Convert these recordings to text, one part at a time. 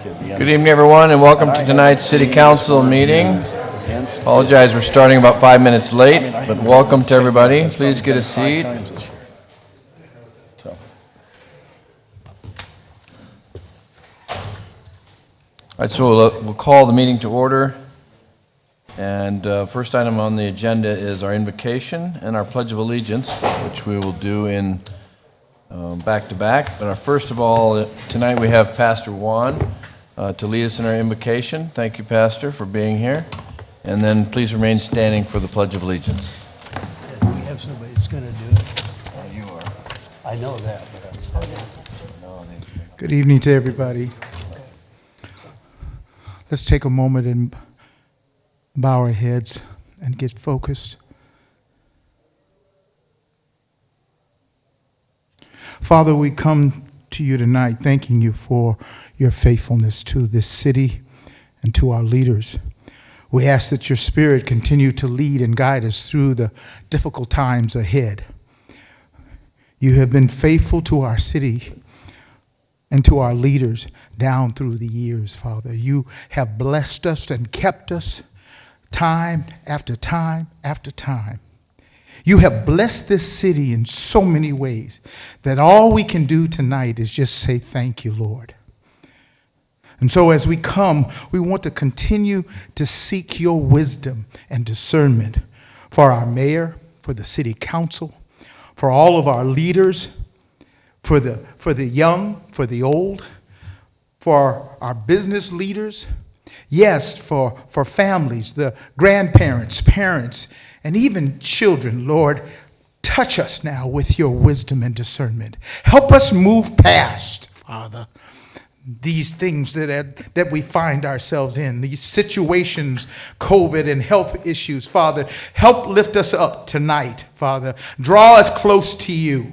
Good evening, everyone, and welcome to tonight's City Council meeting. Apologize, we're starting about 5 minutes late, but welcome to everybody. Please get a seat. All right, so we'll call the meeting to order. And first item on the agenda is our invocation and our Pledge of Allegiance, which we will do in back-to-back. But first of all, tonight we have Pastor Juan to lead us in our invocation. Thank you, Pastor, for being here. And then please remain standing for the Pledge of Allegiance. Do we have somebody that's going to do it? You are. I know that, but Good evening to everybody. Let's take a moment and bow our heads and get focused. Father, we come to you tonight thanking you for your faithfulness to this city and to our leaders. We ask that your Spirit continue to lead and guide us through the difficult times ahead. You have been faithful to our city and to our leaders down through the years, Father. You have blessed us and kept us time after time after time. You have blessed this city in so many ways that all we can do tonight is just say thank you, Lord. And so as we come, we want to continue to seek your wisdom and discernment for our mayor, for the city council, for all of our leaders, for the young, for the old, for our business leaders, yes, for families, the grandparents, parents, and even children. Lord, touch us now with your wisdom and discernment. Help us move past, Father, these things that we find ourselves in, these situations, COVID and health issues. Father, help lift us up tonight, Father. Draw us close to you.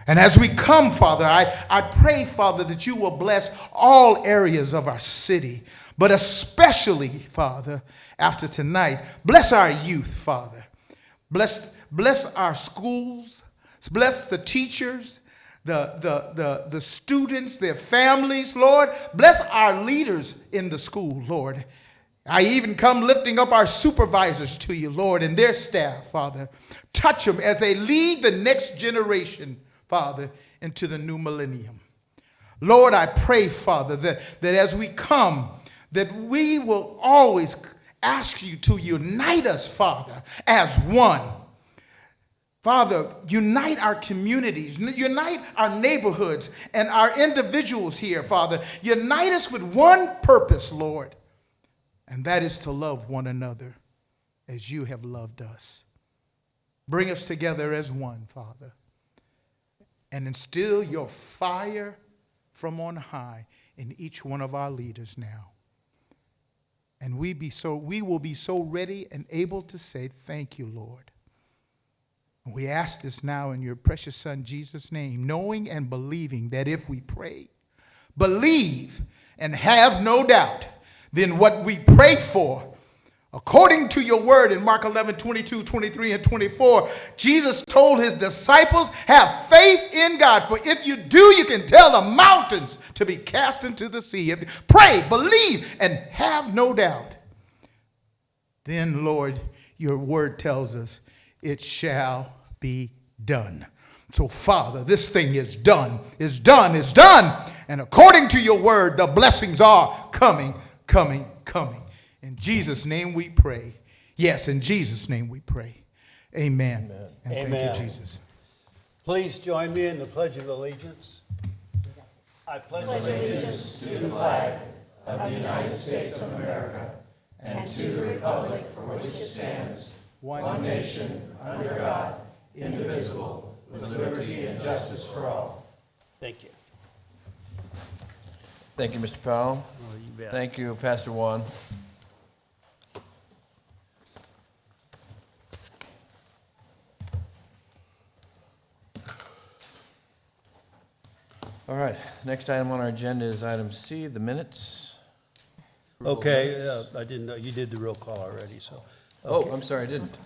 And as we come, Father, I pray, Father, that you will bless all areas of our city, but especially, Father, after tonight, bless our youth, Father. Bless our schools, bless the teachers, the students, their families, Lord. Bless our leaders in the school, Lord. I even come lifting up our supervisors to you, Lord, and their staff, Father. Touch them as they lead the next generation, Father, into the new millennium. Lord, I pray, Father, that as we come, that we will always ask you to unite us, Father, as one. Father, unite our communities, unite our neighborhoods and our individuals here, Father. Unite us with one purpose, Lord, and that is to love one another as you have loved us. Bring us together as one, Father, and instill your fire from on high in each one of our leaders now. And we will be so ready and able to say, thank you, Lord. And we ask this now in your precious Son, Jesus' name, knowing and believing that if we pray, believe, and have no doubt, then what we pray for, according to your word in Mark 11, 22, 23, and 24, Jesus told his disciples, have faith in God. For if you do, you can tell the mountains to be cast into the sea. If you pray, believe, and have no doubt, then, Lord, your word tells us it shall be done. So, Father, this thing is done, is done, is done. And according to your word, the blessings are coming, coming, coming. In Jesus' name we pray. Yes, in Jesus' name we pray. Amen. Amen. And Amen. thank you, Jesus. please join me in the Pledge of Allegiance. I pledge allegiance to the flag of the United States of America and to the republic for which it stands, one nation, under God, indivisible, with liberty and justice for all. Thank you. Thank you, Mr. Powell. Oh, you bet. Thank you, Pastor Juan. All right, next item on our agenda is item C, the minutes. Okay, I didn't know, you did the roll call already, so. Oh, I'm sorry, I didn't.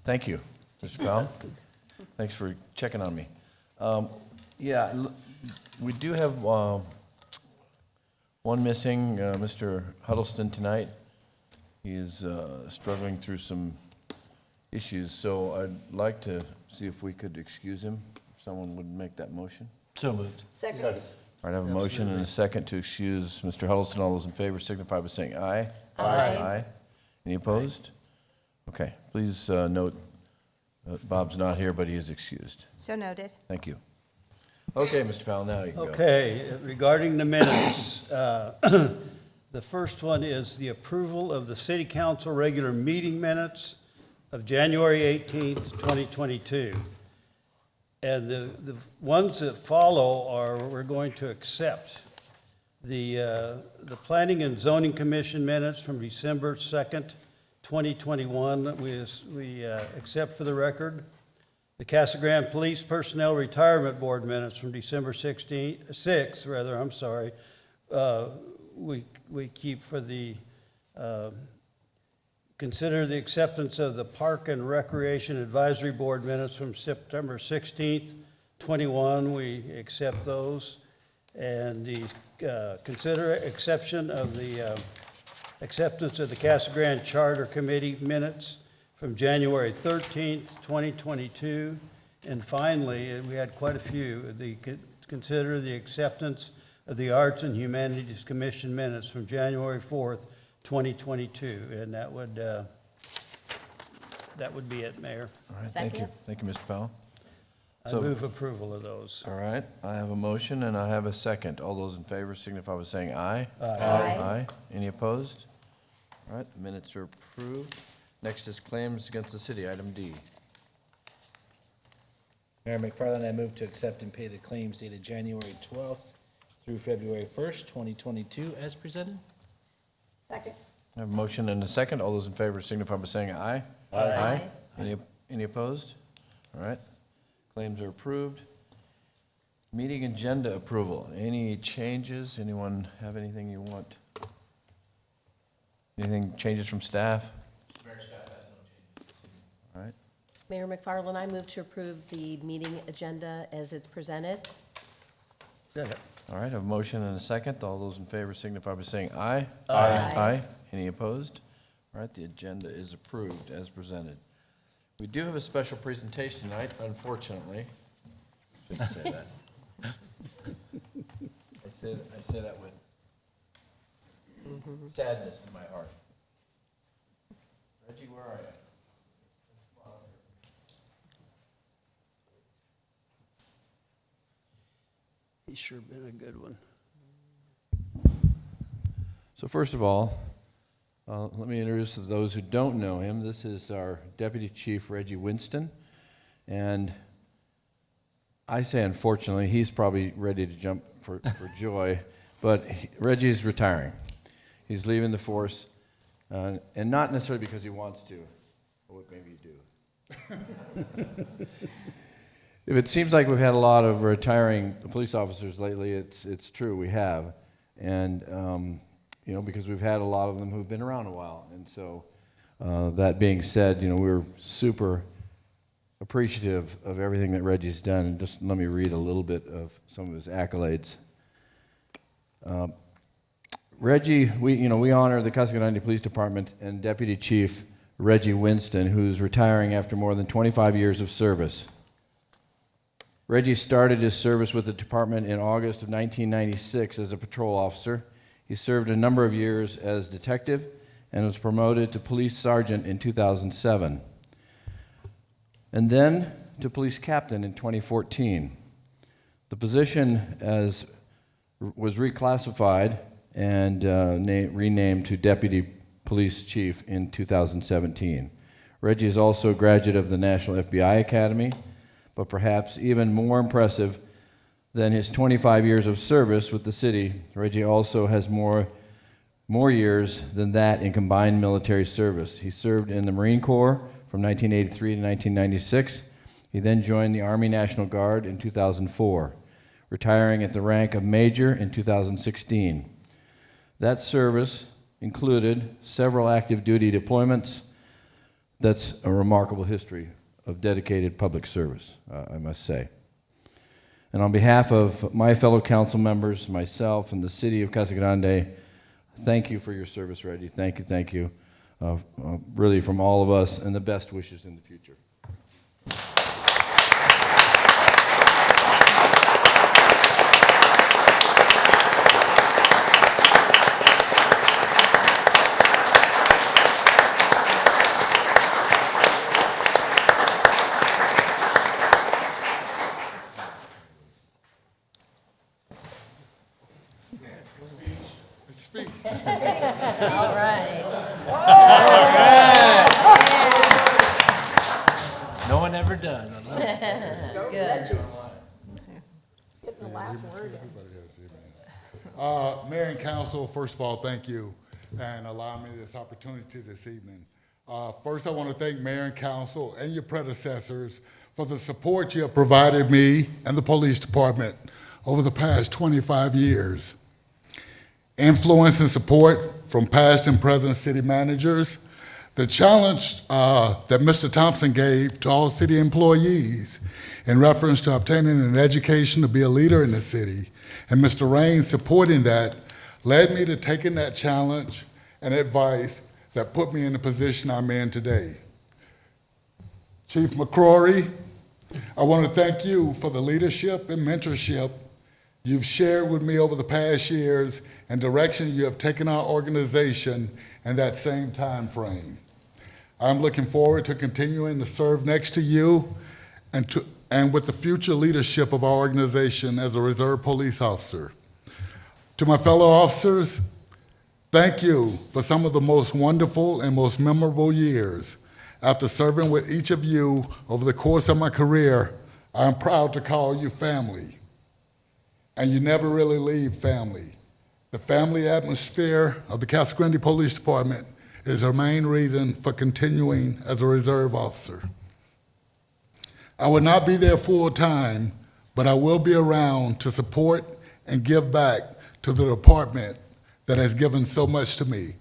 Thank you, Mr. Powell. Thanks for checking on me. We do have One missing, Mr. Huddleston tonight. He is struggling through some issues, so I'd like to see if we could excuse him, if someone would make that motion. So moved. Second. All right, I have a motion and a second to excuse Mr. Huddleston. All those in favor signify by saying aye. Aye. Any opposed? Okay, please note Bob's not here, but he is excused. So noted. Thank you. Okay, Mr. Powell, now you can go. Okay, regarding the minutes, the first one is the approval of the city council regular meeting minutes of January 18th, 2022. And the ones that follow are, we're going to accept the Planning and Zoning Commission minutes from December 2nd, 2021, that we accept for the record. The Casa Grande Police Personnel Retirement Board minutes from December 6th, we keep for the, consider the acceptance of the Park and Recreation Advisory Board minutes from September 16th, 21, we accept those. And the, consider acceptance of the Casa Grande Charter Committee minutes from January 13th, 2022. And finally, we had quite a few, consider the acceptance of the Arts and Humanities Commission minutes from January 4th, 2022. And that would be it, Mayor. All right, thank you. Second. Thank you, Mr. Powell. I So- move approval of those. All right, I have a motion and I have a second. All those in favor signify by saying aye. Aye. Aye. Any opposed? All right, the minutes are approved. Next is claims against the city, item D. Mayor McFarland, I move to accept and pay the claims dated January 12th through February 1st, 2022, as presented. Second. I have a motion and a second. All those in favor signify by saying aye. Aye. Any opposed? All right, claims are approved. Meeting agenda approval. Any changes? Anyone have anything you want? Anything, changes from staff? Mayor, staff has no changes. All right, Mayor McFarland, I move to approve the meeting agenda as it's presented. Second. all right, I have a motion and a second. All those in favor signify by saying aye. Aye. Any opposed? All right, the agenda is approved as presented. We do have a special presentation tonight, unfortunately. Shouldn't say that. I say that with sadness in my heart. Reggie, where are you? He's sure been a good one. So first of all, let me introduce to those who don't know him. This is our Deputy Chief, Reggie Winston. And I say unfortunately, he's probably ready to jump for joy, but Reggie's retiring. He's leaving the force, and not necessarily because he wants to, or maybe you do. If it seems like we've had a lot of retiring police officers lately, it's true, we have. And because we've had a lot of them who've been around a while. And so that being said, we're super appreciative of everything that Reggie's done. And just let me read a little bit of some of his accolades. Reggie, we honor the Casa Grande Police Department and Deputy Chief Reggie Winston, who's retiring after more than 25 years of service. Reggie started his service with the department in August of 1996 as a patrol officer. He served a number of years as detective and was promoted to police sergeant in 2007, and then to police captain in 2014. The position was reclassified and renamed to deputy police chief in 2017. Reggie is also a graduate of the National FBI Academy, but perhaps even more impressive than his 25 years of service with the city, Reggie also has more years than that in combined military service. He served in the Marine Corps from 1983 to 1996. He then joined the Army National Guard in 2004, retiring at the rank of major in 2016. That service included several active duty deployments. That's a remarkable history of dedicated public service, I must say. And on behalf of my fellow council members, myself, and the city of Casa Grande, thank you for your service, Reggie. Thank you, really from all of us, and the best wishes in the future. All right. No one ever does. I love it. Good. Getting the last word in. Mayor and council, first of all, thank you and allow me this opportunity this evening. First, I want to thank Mayor and council and your predecessors for the support you have provided me and the police department over the past 25 years. Influence and support from past and present city managers, the challenge that Mr. Thompson gave to all city employees in reference to obtaining an education to be a leader in the city, and Mr. Raines supporting that, led me to taking that challenge and advice that put me in the position I'm in today. Chief McCrory, I want to thank you for the leadership and mentorship you've shared with me over the past years and direction you have taken our organization in that same time frame. I'm looking forward to continuing to serve next to you and with the future leadership of our organization as a reserve police officer. To my fellow officers, thank you for some of the most wonderful and most memorable years. After serving with each of you over the course of my career, I am proud to call you family. And you never really leave family. The family atmosphere of the Casa Grande Police Department is our main reason for continuing as a reserve officer. I will not be there full time, but I will be around to support and give back to the department that has given so much to me.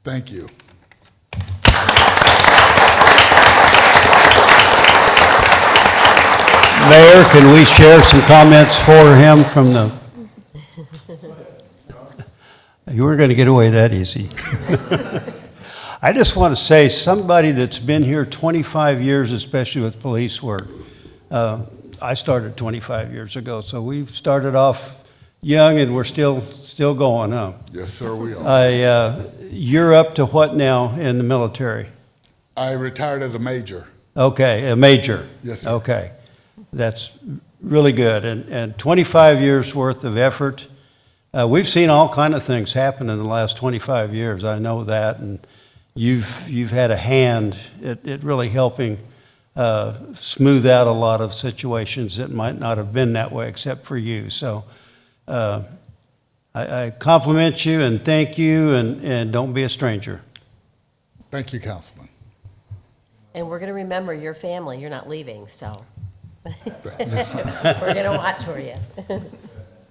Thank you. Mayor, can we share some comments for him from the... You weren't going to get away that easy. I just want to say, somebody that's been here 25 years, especially with police work, I started 25 years ago, so we've started off young and we're still going, huh? Yes, sir, we are. You're up to what now in the military? I retired as a major. Okay, a major. Yes, sir. Okay, that's really good. And 25 years worth of effort. We've seen all kind of things happen in the last 25 years. I know that, and you've had a hand at really helping smooth out a lot of situations that might not have been that way except for you. So I compliment you and thank you, and don't be a stranger. Thank you, Councilman. And we're going to remember your family. You're not leaving, so we're going to watch for you.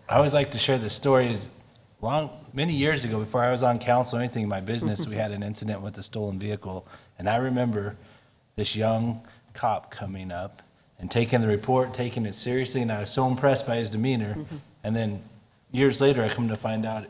I always like to share the stories. Many years ago, before I was on council or anything in my business, we had an incident with a stolen vehicle. And I remember this young cop coming up and taking the report, taking it seriously, and I was so impressed by his demeanor. And then years later, I come to find out,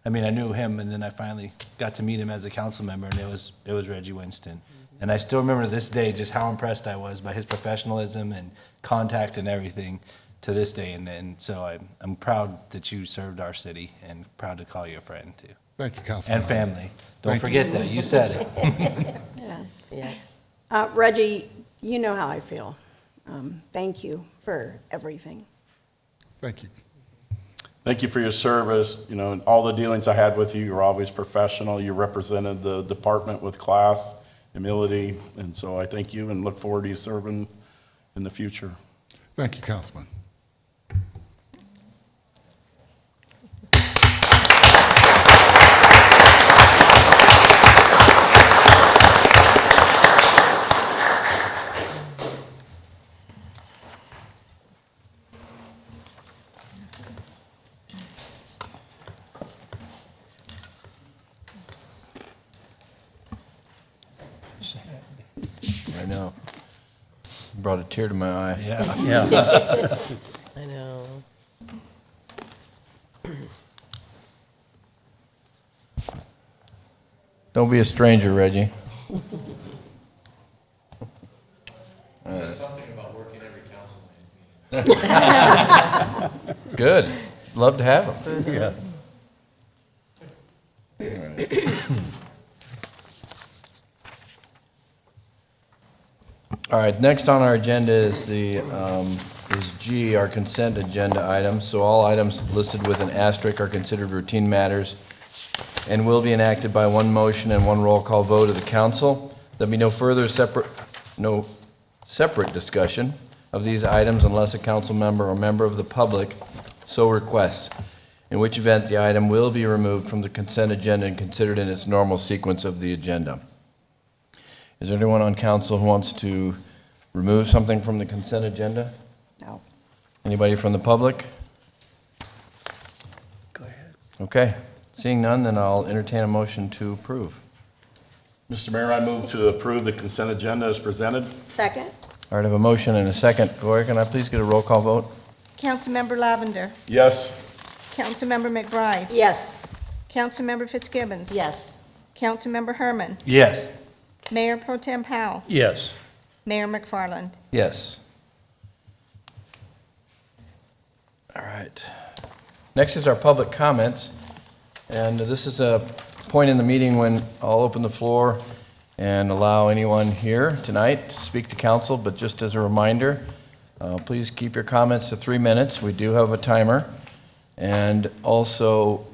I knew him, and then I finally got to meet him as a council member, and it was Reggie Winston. And I still remember to this day just how impressed I was by his professionalism and contact and everything to this day, and so I'm proud that you served our city, and proud to call you a friend too. Thank you, Councilman. And family. Don't forget that. You said it. Yeah. Reggie, you know how I feel. Thank you for everything. Thank you. Thank you for your service. You know, in all the dealings I had with you, you were always professional. You represented the department with class, humility, and so I thank you and look forward to you serving in the future. Thank you, Councilman. I know. Brought a tear to my eye. Yeah. Yeah. I know. Don't be a stranger, Reggie. Said something about working every council meeting. Good. Love to have him. Yeah. All right, next on our agenda is is G, our consent agenda items. So all items listed with an asterisk are considered routine matters and will be enacted by one motion and one roll call vote of the council. There'll be no separate discussion of these items unless a council member or member of the public so requests, in which event the item will be removed from the consent agenda and considered in its normal sequence of the agenda. Is there anyone on council who wants to remove something from the consent agenda? No. Anybody from the public? Go ahead. Okay, seeing none, then I'll entertain a motion to approve. Mr. Mayor, I move to approve the consent agenda as presented. Second? All right, I have a motion and a second. Gloria, can I please get a roll call vote? Councilmember Lavender. Yes. Councilmember McBride. Yes. Councilmember Fitzgibbons. Yes. Councilmember Herman. Yes. Mayor Pro Tem Powell. Yes. Mayor McFarland. Yes. All right. Next is our public comments, and this is a point in the meeting when I'll open the floor and allow anyone here tonight to speak to council, but just as a reminder, please keep your comments to 3 minutes. We do have a timer. And also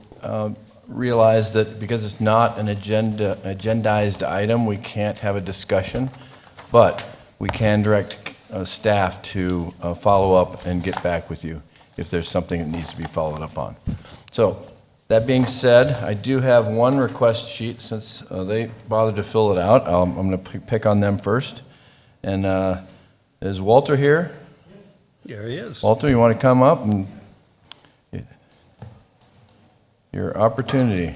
realize that because it's not an agendized item, we can't have a discussion, but we can direct staff to follow up and get back with you if there's something that needs to be followed up on. So, that being said, I do have one request sheet since they bothered to fill it out. I'm going to pick on them first. And is Walter here? There he is. Walter, you want to come up and your opportunity.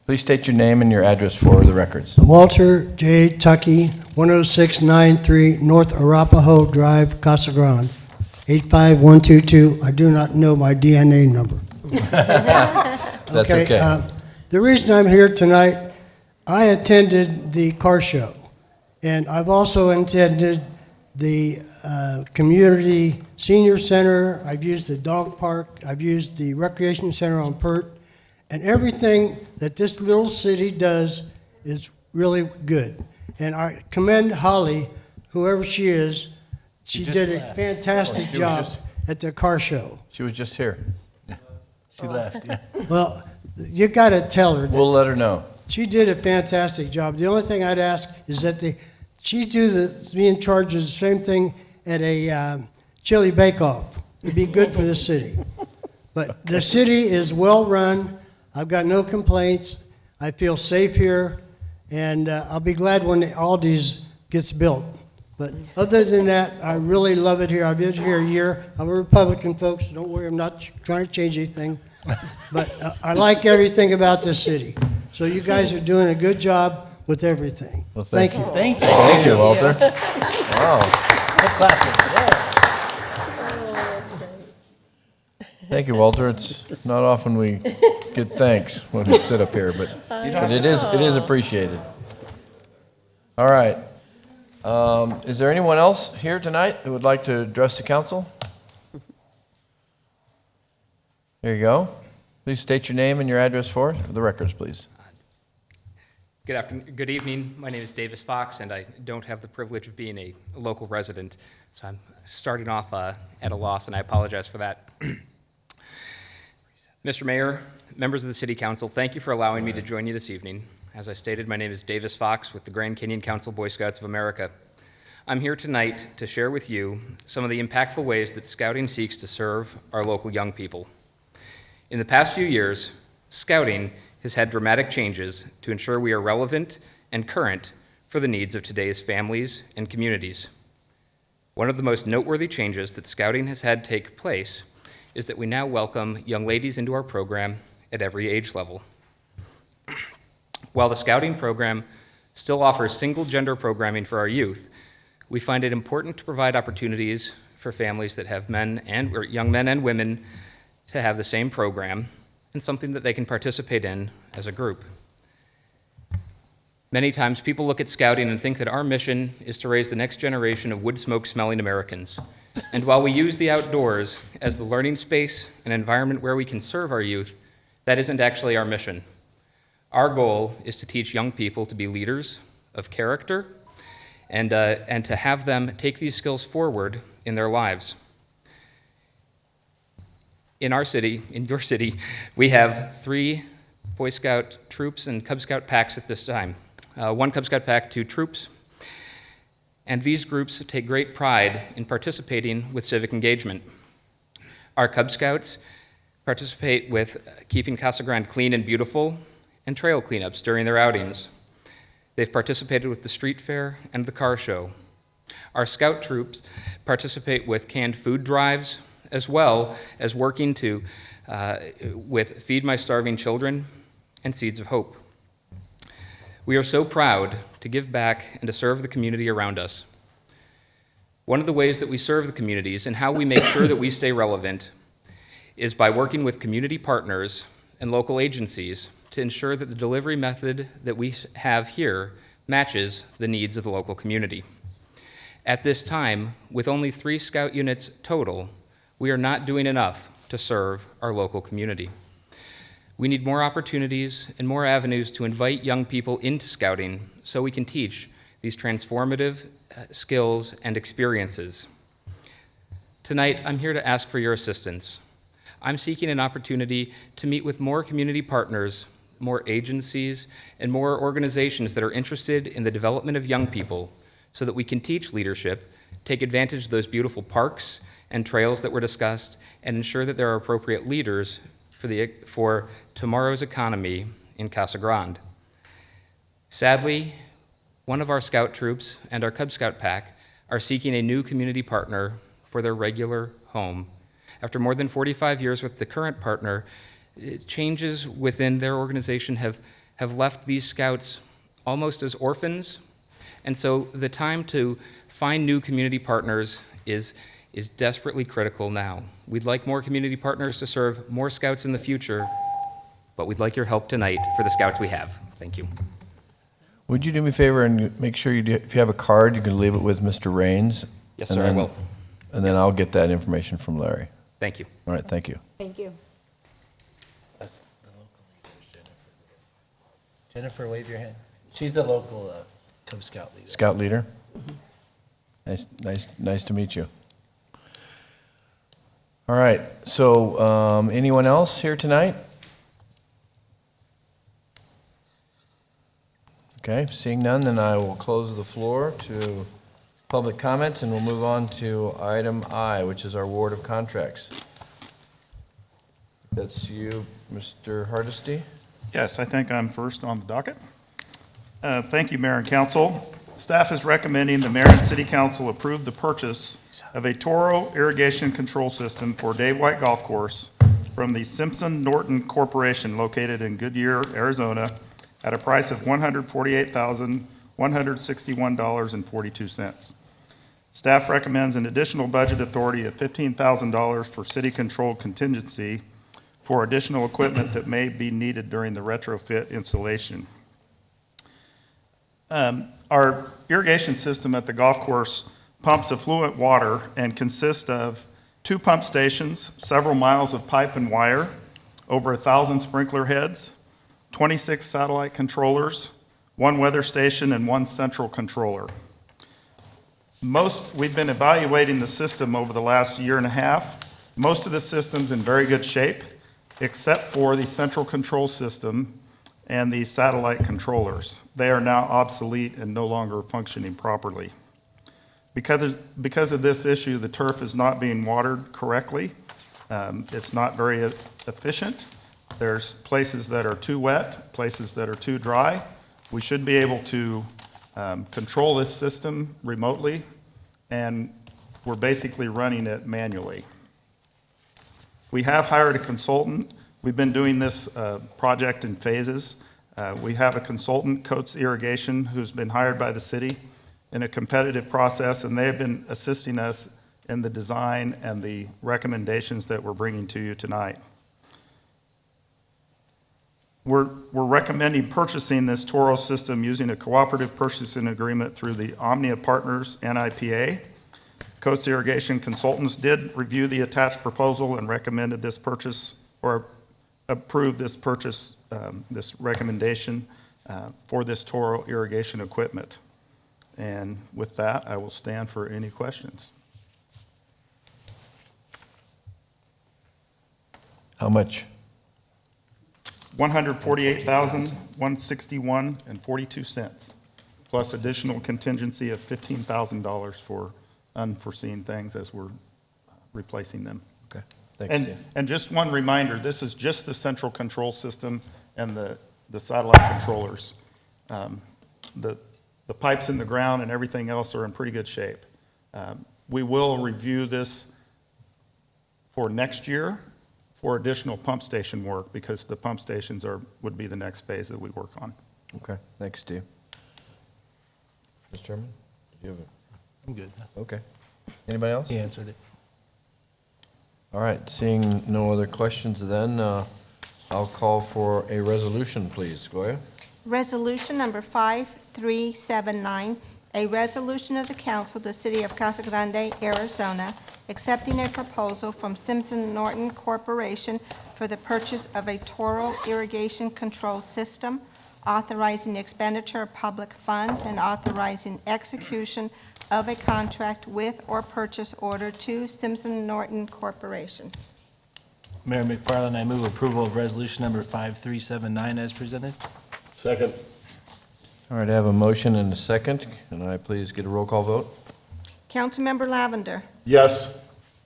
Please state your name and your address for the records. Walter J. Tuckey, 10693 North Arapahoe Drive, Casa Grande, 85122. I do not know my DNA number. That's okay. The reason I'm here tonight, I attended the car show, and I've also attended the community senior center. I've used the dog park. I've used the recreation center on Pert. And everything that this little city does is really good. And I commend Holly, whoever she is. She just did a left. fantastic She was job just- at the car show. She was just here. She left, yeah. Well, you got to tell her that. We'll let her know. She did a fantastic job. The only thing I'd ask is that she be in charge of the same thing at a chili bake-off. It'd be good for the city. But the city is well-run. I've got no complaints. I feel safe here, and I'll be glad when the Aldi's gets built. But other than that, I really love it here. I've been here a year. I'm a Republican, folks. Don't worry, I'm not trying to change anything. But I like everything about this city. So you guys are doing a good job with everything. Well, Thank you. Thank you. Thank you, Walter. Wow. Good classes. Yeah. Thank you, Walter. It's not often we get thanks when we sit up here, but it is appreciated. All right. Is there anyone else here tonight who would like to address the council? There you go. Please state your name and your address for the records, please. Good afternoon, good evening. My name is Davis Fox, and I don't have the privilege of being a local resident, so I'm starting off at a loss, and I apologize for that. Mr. Mayor, members of the City Council, thank you for allowing me to join you this evening. As I stated, my name is Davis Fox with the Grand Canyon Council Boy Scouts of America. I'm here tonight to share with you some of the impactful ways that Scouting seeks to serve our local young people. In the past few years, Scouting has had dramatic changes to ensure we are relevant and current for the needs of today's families and communities. One of the most noteworthy changes that Scouting has had take place is that we now welcome young ladies into our program at every age level. While the Scouting program still offers single-gender programming for our youth, we find it important to provide opportunities for families that have young men and women to have the same program and something that they can participate in as a group. Many times, people look at Scouting and think that our mission is to raise the next generation of wood smoke smelling Americans. And while we use the outdoors as the learning space and environment where we can serve our youth, that isn't actually our mission. Our goal is to teach young people to be leaders of character and to have them take these skills forward in their lives. In our city, in your city, we have 3 Boy Scout troops and Cub Scout packs at this time. 1 Cub Scout pack, 2 troops. And these groups take great pride in participating with civic engagement. Our Cub Scouts participate with keeping Casa Grande clean and beautiful and trail cleanups during their outings. They've participated with the street fair and the car show. Our Scout troops participate with canned food drives, as well as working with Feed My Starving Children and Seeds of Hope. We are so proud to give back and to serve the community around us. One of the ways that we serve the communities and how we make sure that we stay relevant is by working with community partners and local agencies to ensure that the delivery method that we have here matches the needs of the local community. At this time, with only 3 Scout units total, we are not doing enough to serve our local community. We need more opportunities and more avenues to invite young people into Scouting so we can teach these transformative skills and experiences. Tonight, I'm here to ask for your assistance. I'm seeking an opportunity to meet with more community partners, more agencies, and more organizations that are interested in the development of young people so that we can teach leadership, take advantage of those beautiful parks and trails that were discussed, and ensure that there are appropriate leaders for tomorrow's economy in Casa Grande. Sadly, one of our Scout troops and our Cub Scout pack are seeking a new community partner for their regular home. After more than 45 years with the current partner, changes within their organization have left these Scouts almost as orphans, and so the time to find new community partners is desperately critical now. We'd like more community partners to serve more Scouts in the future, but we'd like your help tonight for the Scouts we have. Thank you. Would you do me a favor and make sure if you have a card, you can leave it with Mr. Raines? Yes, sir, I will. And then I'll get that information from Larry. Thank you. All right, thank you. Thank you. That's the local leaders, Jennifer. Jennifer, wave your hand. She's the local Cub Scout leader. Scout leader? Nice to meet you. All right, so anyone else here tonight? Okay, seeing none, then I will close the floor to public comments, and we'll move on to item I, which is our award of contracts. That's you, Mr. Hardesty. Yes, I think I'm first on the docket. Thank you, Mayor and Council. Staff is recommending the Mayor and City Council approve the purchase of a Toro irrigation control system for Dave White Golf Course from the Simpson Norton Corporation located in Goodyear, Arizona, at a price of $148,161.42. Staff recommends an additional budget authority of $15,000 for city-controlled contingency for additional equipment that may be needed during the retrofit installation. Our irrigation system at the golf course pumps affluent water and consists of 2 pump stations, several miles of pipe and wire, over 1,000 sprinkler heads, 26 satellite controllers, 1 weather station, and 1 central controller. We've been evaluating the system over the last year and a half. Most of the system's in very good shape, except for the central control system and the satellite controllers. They are now obsolete and no longer functioning properly. Because of this issue, the turf is not being watered correctly. It's not very efficient. There's places that are too wet, places that are too dry. We should be able to control this system remotely, and we're basically running it manually. We have hired a consultant. We've been doing this project in phases. We have a consultant, Coates Irrigation, who's been hired by the city in a competitive process, and they have been assisting us in the design and the recommendations that we're bringing to you tonight. We're recommending purchasing this Toro system using a cooperative purchasing agreement through the Omnia Partners NIPA. Coates Irrigation Consultants did review the attached proposal and recommended this purchase, or approved this purchase, this recommendation for this Toro irrigation equipment. And with that, I will stand for any questions. How much? $148,161.42, plus additional contingency of $15,000 for unforeseen things as we're replacing them. Okay, thanks, Steve. And just one reminder, this is just the central control system and the satellite controllers. The pipes in the ground and everything else are in pretty good shape. We will review this for next year for additional pump station work, because the pump stations would be the next phase that we work on. Okay, thanks, Steve. Mr. Chairman, do you have a? I'm good. Okay. Anybody else? He answered it. All right, seeing no other questions then, I'll call for a resolution, please. Gloria? Resolution number 5379, a resolution of the council of the city of Casa Grande, Arizona, accepting a proposal from Simpson Norton Corporation for the purchase of a Toro irrigation control system, authorizing the expenditure of public funds and authorizing execution of a contract with or purchase order to Simpson Norton Corporation. Mayor McFarland, I move approval of resolution number 5379 as presented. Second. All right, I have a motion and a second. Can I please get a roll call vote? Councilmember Lavender. Yes.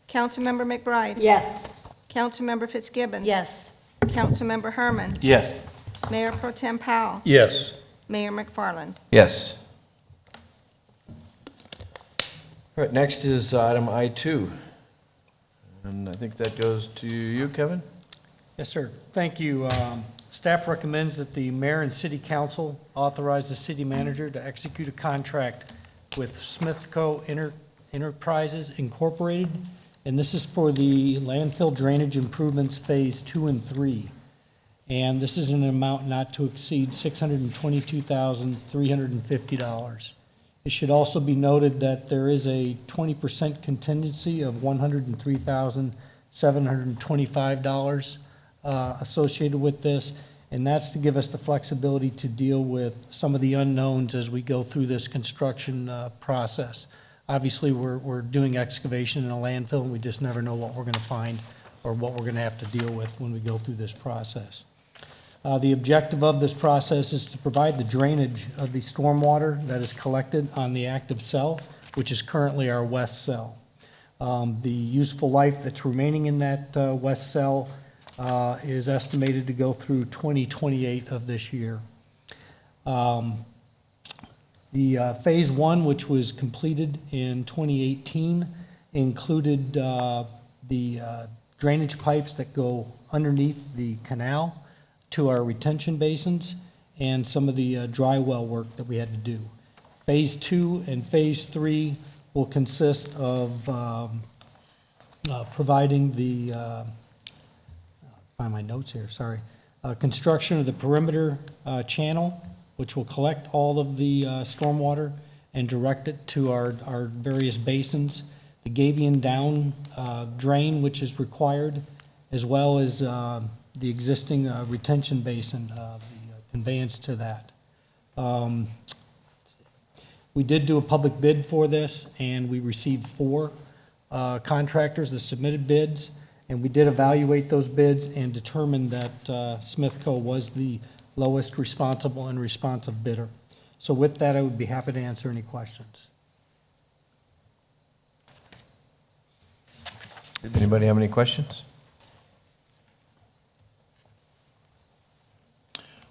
Councilmember McBride. Yes. Councilmember Fitzgibbons. Yes. Councilmember Herman. Yes. Mayor Pro Tem Powell. Yes. Mayor McFarland. Yes. All right, next is item I2. And I think that goes to you, Kevin? Yes, sir. Thank you. Staff recommends that the mayor and city council authorize the city manager to execute a contract with Smithco Enterprises Incorporated, and this is for the landfill drainage improvements Phase 2 and 3. And this is an amount not to exceed $622,350. It should also be noted that there is a 20% contingency of $103,725 associated with this, and that's to give us the flexibility to deal with some of the unknowns as we go through this construction process. Obviously, we're doing excavation in a landfill, and we just never know what we're going to find or what we're going to have to deal with when we go through this process. The objective of this process is to provide the drainage of the stormwater that is collected on the active cell, which is currently our west cell. The useful life that's remaining in that west cell is estimated to go through 2028 of this year. The Phase 1, which was completed in 2018, included the drainage pipes that go underneath the canal to our retention basins and some of the dry well work that we had to do. Phase 2 and Phase 3 will consist of providing the, find my notes here, sorry, construction of the perimeter channel, which will collect all of the stormwater and direct it to our various basins, the Gabion down drain, which is required, as well as the existing retention basin, the conveyance to that. We did do a public bid for this, and we received 4 contractors that submitted bids, and we did evaluate those bids and determined that Smithco was the lowest responsible and responsive bidder. So with that, I would be happy to answer any questions. Anybody have any questions?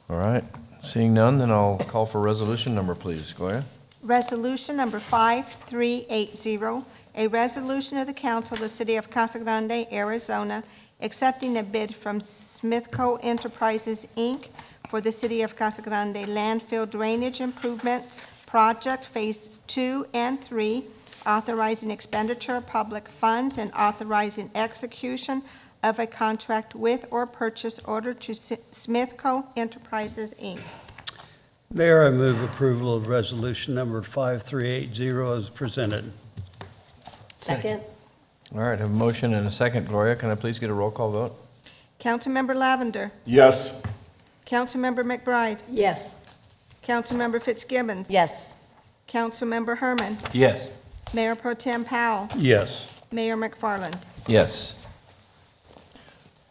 All right, seeing none, then I'll call for resolution number, please. Gloria? Resolution number 5380, a resolution of the council of the city of Casa Grande, Arizona, accepting a bid from Smithco Enterprises, Inc. for the city of Casa Grande landfill drainage improvements project Phase 2 and 3, authorizing expenditure of public funds and authorizing execution of a contract with or purchase order to Smith Co. Enterprises, Inc. Mayor, I move approval of resolution number 5380 as presented. Second? All right, I have a motion and a second. Gloria, can I please get a roll call vote? Councilmember Lavender, Yes. Councilmember McBride, Yes. Councilmember Fitzgibbons. Yes. Councilmember Herman, Yes. Mayor Pro Tem Powell, Yes. Mayor McFarland. Yes.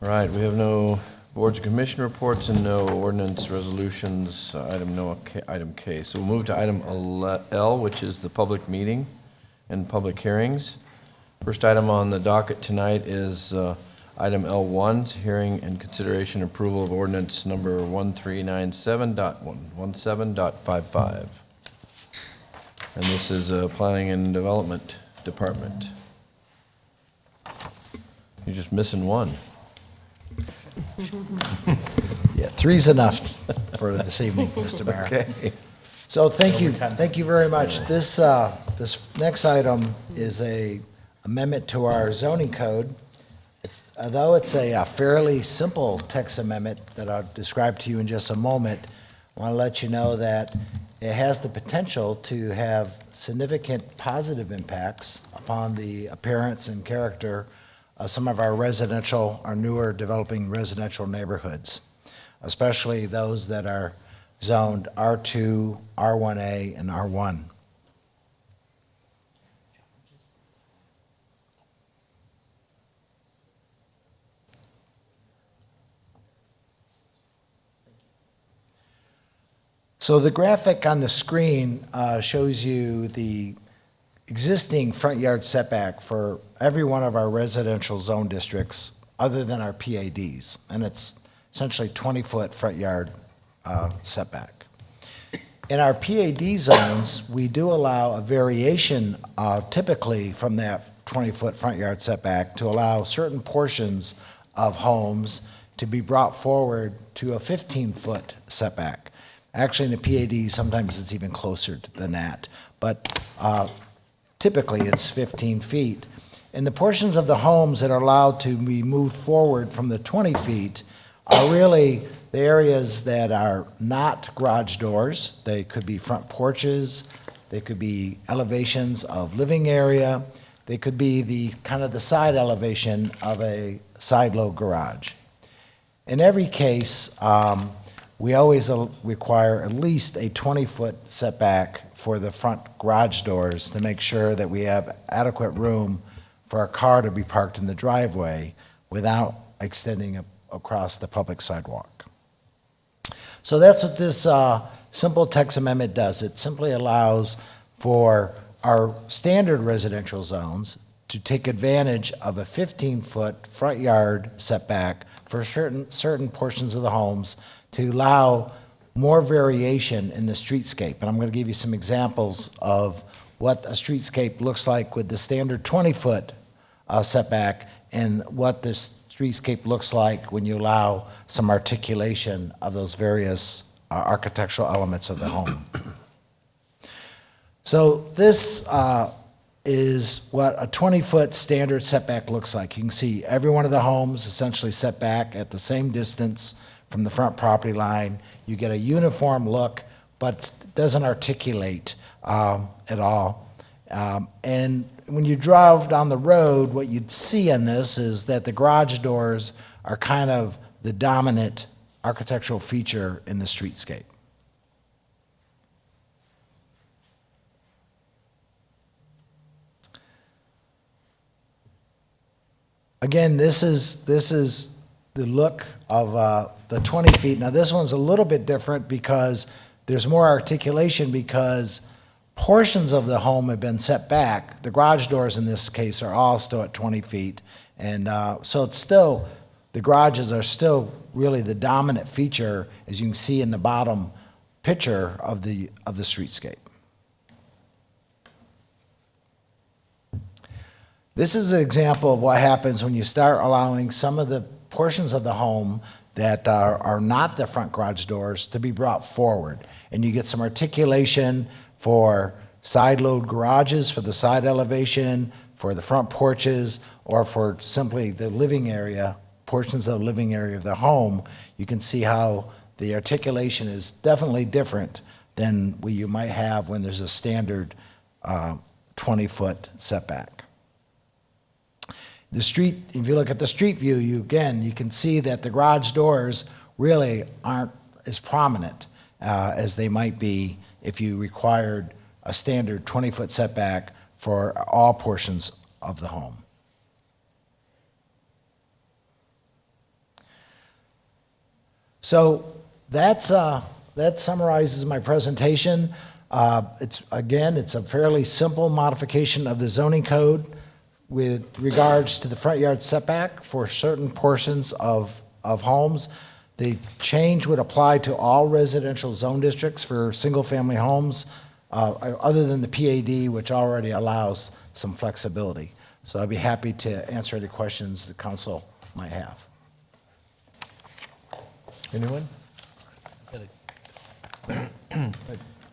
All right, we have no boards and commission reports and no ordinance resolutions, item K. So we'll move to item L, which is the public meeting and public hearings. First item on the docket tonight is item L1, hearing and consideration approval of ordinance number 1397.17.55. And this is Planning and Development Department. You're just missing one. Yeah, three's enough for this evening, Mr. Mayor. Okay. So thank you very much. This next item is a amendment to our zoning code. Although it's a fairly simple text amendment that I'll describe to you in just a moment, I want to let you know that it has the potential to have significant positive impacts upon the appearance and character of some of our newer developing residential neighborhoods, especially those that are zoned R2, R1A, and R1. So the graphic on the screen shows you the existing front yard setback for every one of our residential zone districts other than our PADs, and it's essentially 20-foot front yard setback. In our PAD zones, we do allow a variation typically from that 20-foot front yard setback to allow certain portions of homes to be brought forward to a 15-foot setback. Actually, in the PAD, sometimes it's even closer than that, but typically it's 15 feet. And the portions of the homes that are allowed to be moved forward from the 20 feet are really the areas that are not garage doors. They could be front porches, they could be elevations of living area, they could be the kind of the side elevation of a side-load garage. In every case, we always require at least a 20-foot setback for the front garage doors to make sure that we have adequate room for a car to be parked in the driveway without extending across the public sidewalk. So that's what this simple text amendment does. It simply allows for our standard residential zones to take advantage of a 15-foot front yard setback for certain portions of the homes to allow more variation in the streetscape. And I'm going to give you some examples of what a streetscape looks like with the standard 20-foot setback and what the streetscape looks like when you allow some articulation of those various architectural elements of the home. So this is what a 20-foot standard setback looks like. You can see every one of the homes essentially set back at the same distance from the front property line. You get a uniform look, but it doesn't articulate at all. And when you drive down the road, what you'd see in this is that the garage doors are kind of the dominant architectural feature in the streetscape. Again, this is the look of the 20 feet. Now, this one's a little bit different because there's more articulation because portions of the home have been set back. The garage doors in this case are all still at 20 feet. And so it's still, the garages are still really the dominant feature, as you can see in the bottom picture of the streetscape. This is an example of what happens when you start allowing some of the portions of the home that are not the front garage doors to be brought forward. And you get some articulation for side-load garages, for the side elevation, for the front porches, or for simply the living area portions of the living area of the home, you can see how the articulation is definitely different than what you might have when there's a standard 20-foot setback. The street, if you look at the street view, you can see that the garage doors really aren't as prominent as they might be if you required a standard 20-foot setback for all portions of the home. So that summarizes my presentation. It's a fairly simple modification of the zoning code with regards to the front yard setback for certain portions of homes. The change would apply to all residential zone districts for single-family homes, other than the PAD, which already allows some flexibility. So I'd be happy to answer any questions the council might have. Anyone?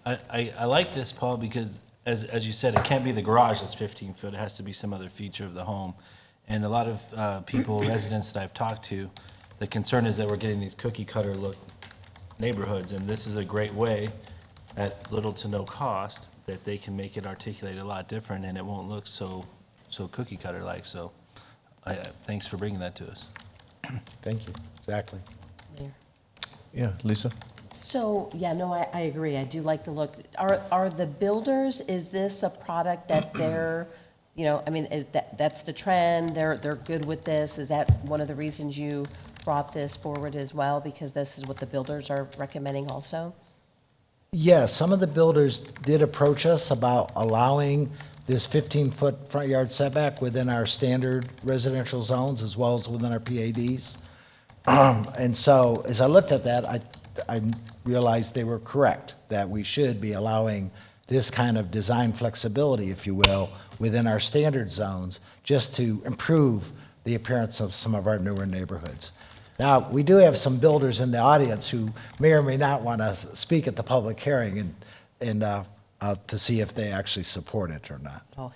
I like this, Paul, because as you said, it can't be the garage that's 15 foot. It has to be some other feature of the home. And a lot of people, residents that I've talked to, the concern is that we're getting these cookie cutter look neighborhoods, and this is a great way at little to no cost that they can make it articulate a lot different, and it won't look so cookie cutter like. So thanks for bringing that to us. Thank you. Exactly. Yeah, Lisa? So, yeah, no, I agree. I do like the look. Are the builders, is this a product that they're, I mean, that's the trend? They're good with this? Is that one of the reasons you brought this forward as well? Because this is what the builders are recommending also? Yes, some of the builders did approach us about allowing this 15-foot front yard setback within our standard residential zones as well as within our PADs. And so as I looked at that, I realized they were correct, that we should be allowing this kind of design flexibility, if you will, within our standard zones, just to improve the appearance of some of our newer neighborhoods. Now, we do have some builders in the audience who may or may not want to speak at the public hearing and to see if they actually support it or not. Oh,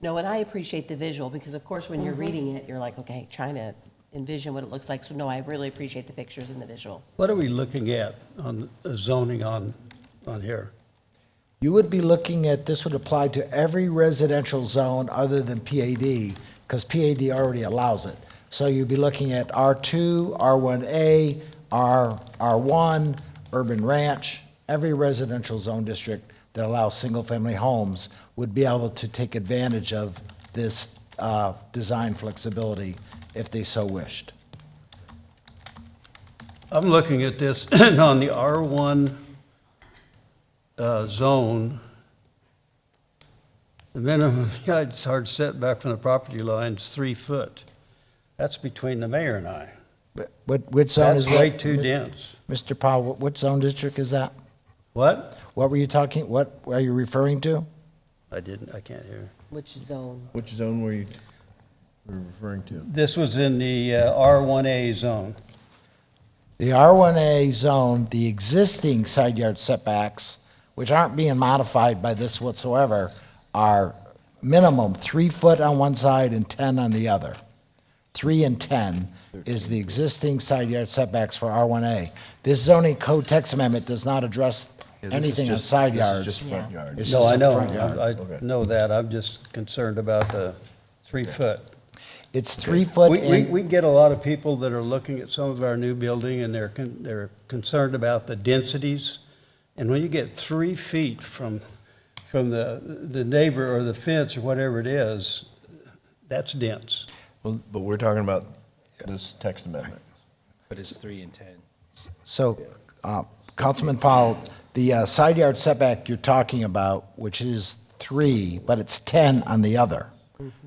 no, and I appreciate the visual, because of course, when you're reading it, you're like, okay, trying to envision what it looks like. So no, I really appreciate the pictures and the visual. What are we looking at on zoning on here? You would be looking at, this would apply to every residential zone other than PAD, because PAD already allows it. So you'd be looking at R2, R1A, R1, Urban Ranch. Every residential zone district that allows single-family homes would be able to take advantage of this design flexibility if they so wished. I'm looking at this on the R1 zone. The minimum yard setback from the property line is 3 foot. That's between the mayor and I. Which zone is That's that? way too dense. Mr. Powell, what zone district is that? What? What were you talking, what are you referring to? I can't hear. Which zone? Which zone were you referring to? This was in the R1A zone. The R1A zone, the existing side yard setbacks, which aren't being modified by this whatsoever, are minimum 3 foot on one side and 10 on the other. 3 and 10 is the existing side yard setbacks for R1A. This zoning code text amendment does not address anything on side yards. This is just front yard. It's No, just I a know, front yard. I know that. I'm just concerned about the 3 foot. It's 3 foot We get a lot of people that are looking at some of our new building, and they're concerned about the densities. And when you get 3 feet from the neighbor or the fence or whatever it is, that's dense. Well, but we're talking about this text amendment. But it's 3 and 10. So, Councilman Powell, the side yard setback you're talking about, which is 3, but it's 10 on the other.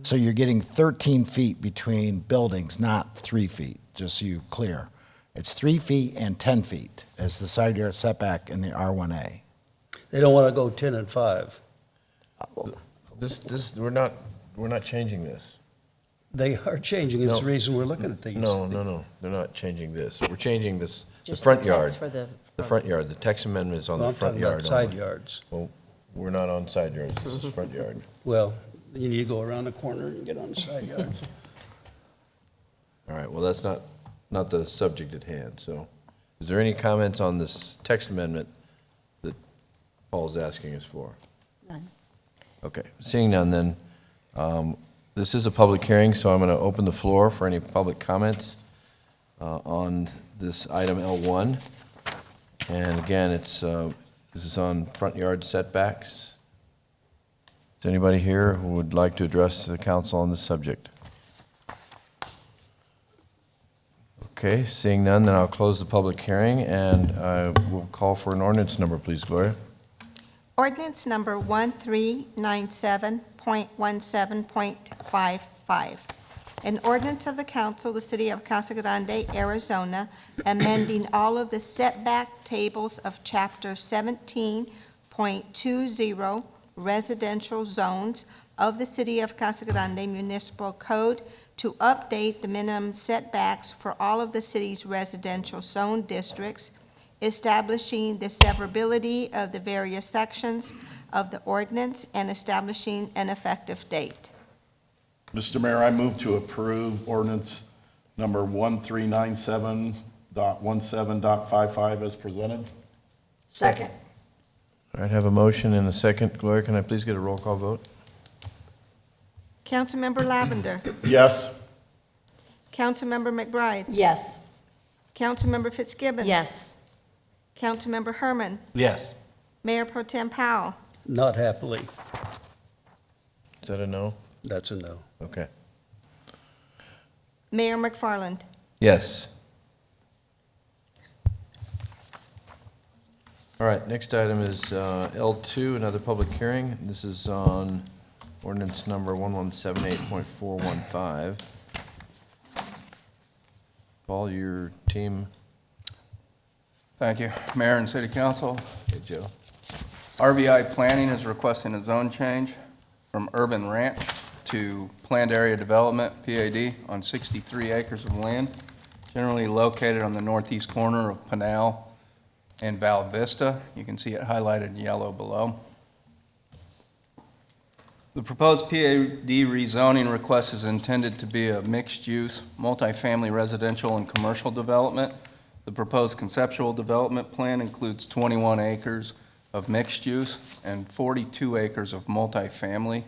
So you're getting 13 feet between buildings, not 3 feet, just so you're clear. It's 3 feet and 10 feet as the side yard setback in the R1A. They don't want to go 10 and 5. We're not changing this. They are changing. It's No. the reason we're looking at these. No, they're not changing this. We're changing this, the Just front the yard. text for the front yard, the text amendment is on Well, the I'm front talking yard about side only. yards. Well, we're not on side yards, this is front yard. Well, you need to go around the corner and get on the side yards. All right, well, that's not the subject at hand, so is there any comments on this text amendment that Paul's asking us for? None. Okay, seeing none then, this is a public hearing, so I'm going to open the floor for any public comments on this item L1. And again, this is on front yard setbacks. Is anybody here who would like to address the council on this subject? Okay, seeing none, then I'll close the public hearing, and I will call for an ordinance number, please, Gloria. Ordinance number 1397.17.55. An ordinance of the council, of the city of Casa Grande, Arizona, amending all of the setback tables of chapter 17.20 residential zones of the city of Casa Grande Municipal Code to update the minimum setbacks for all of the city's residential zone districts, establishing the severability of the various sections of the ordinance, and establishing an effective date. Mr. Mayor, I move to approve ordinance number 1397.17.55 as presented. Second. All right, have a motion and a second. Gloria, can I please get a roll call vote? Councilmember Lavender. Yes. Councilmember McBride. Yes. Councilmember Fitzgibbons. Yes. Councilmember Herman. Yes. Mayor Pro Tem Powell. Not happily. Is that a no? That's a no. Okay. Mayor McFarland. Yes. All right, next item is L2, another public hearing. This is on ordinance number 1178.415. Paul, your team. Thank you, Mayor and City Council. Hey, Joe. RVI Planning is requesting a zone change from urban ranch to planned area development, PAD, on 63 acres of land, generally located on the northeast corner of Pinal and Val Vista. You can see it highlighted in yellow below. The proposed PAD rezoning request is intended to be a mixed-use, multifamily residential and commercial development. The proposed conceptual development plan includes 21 acres of mixed use and 42 acres of multifamily.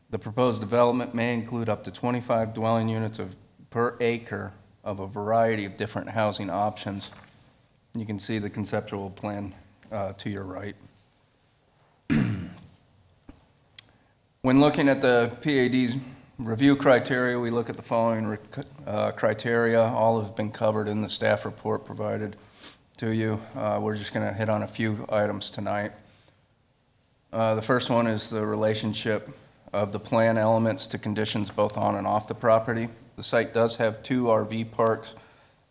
The proposed development may include up to 25 dwelling units per acre of a variety of different housing options. You can see the conceptual plan to your right. When looking at the PAD's review criteria, we look at the following criteria. All have been covered in the staff report provided to you. We're just going to hit on a few items tonight. The first one is the relationship of the plan elements to conditions both on and off the property. The site does have 2 RV parks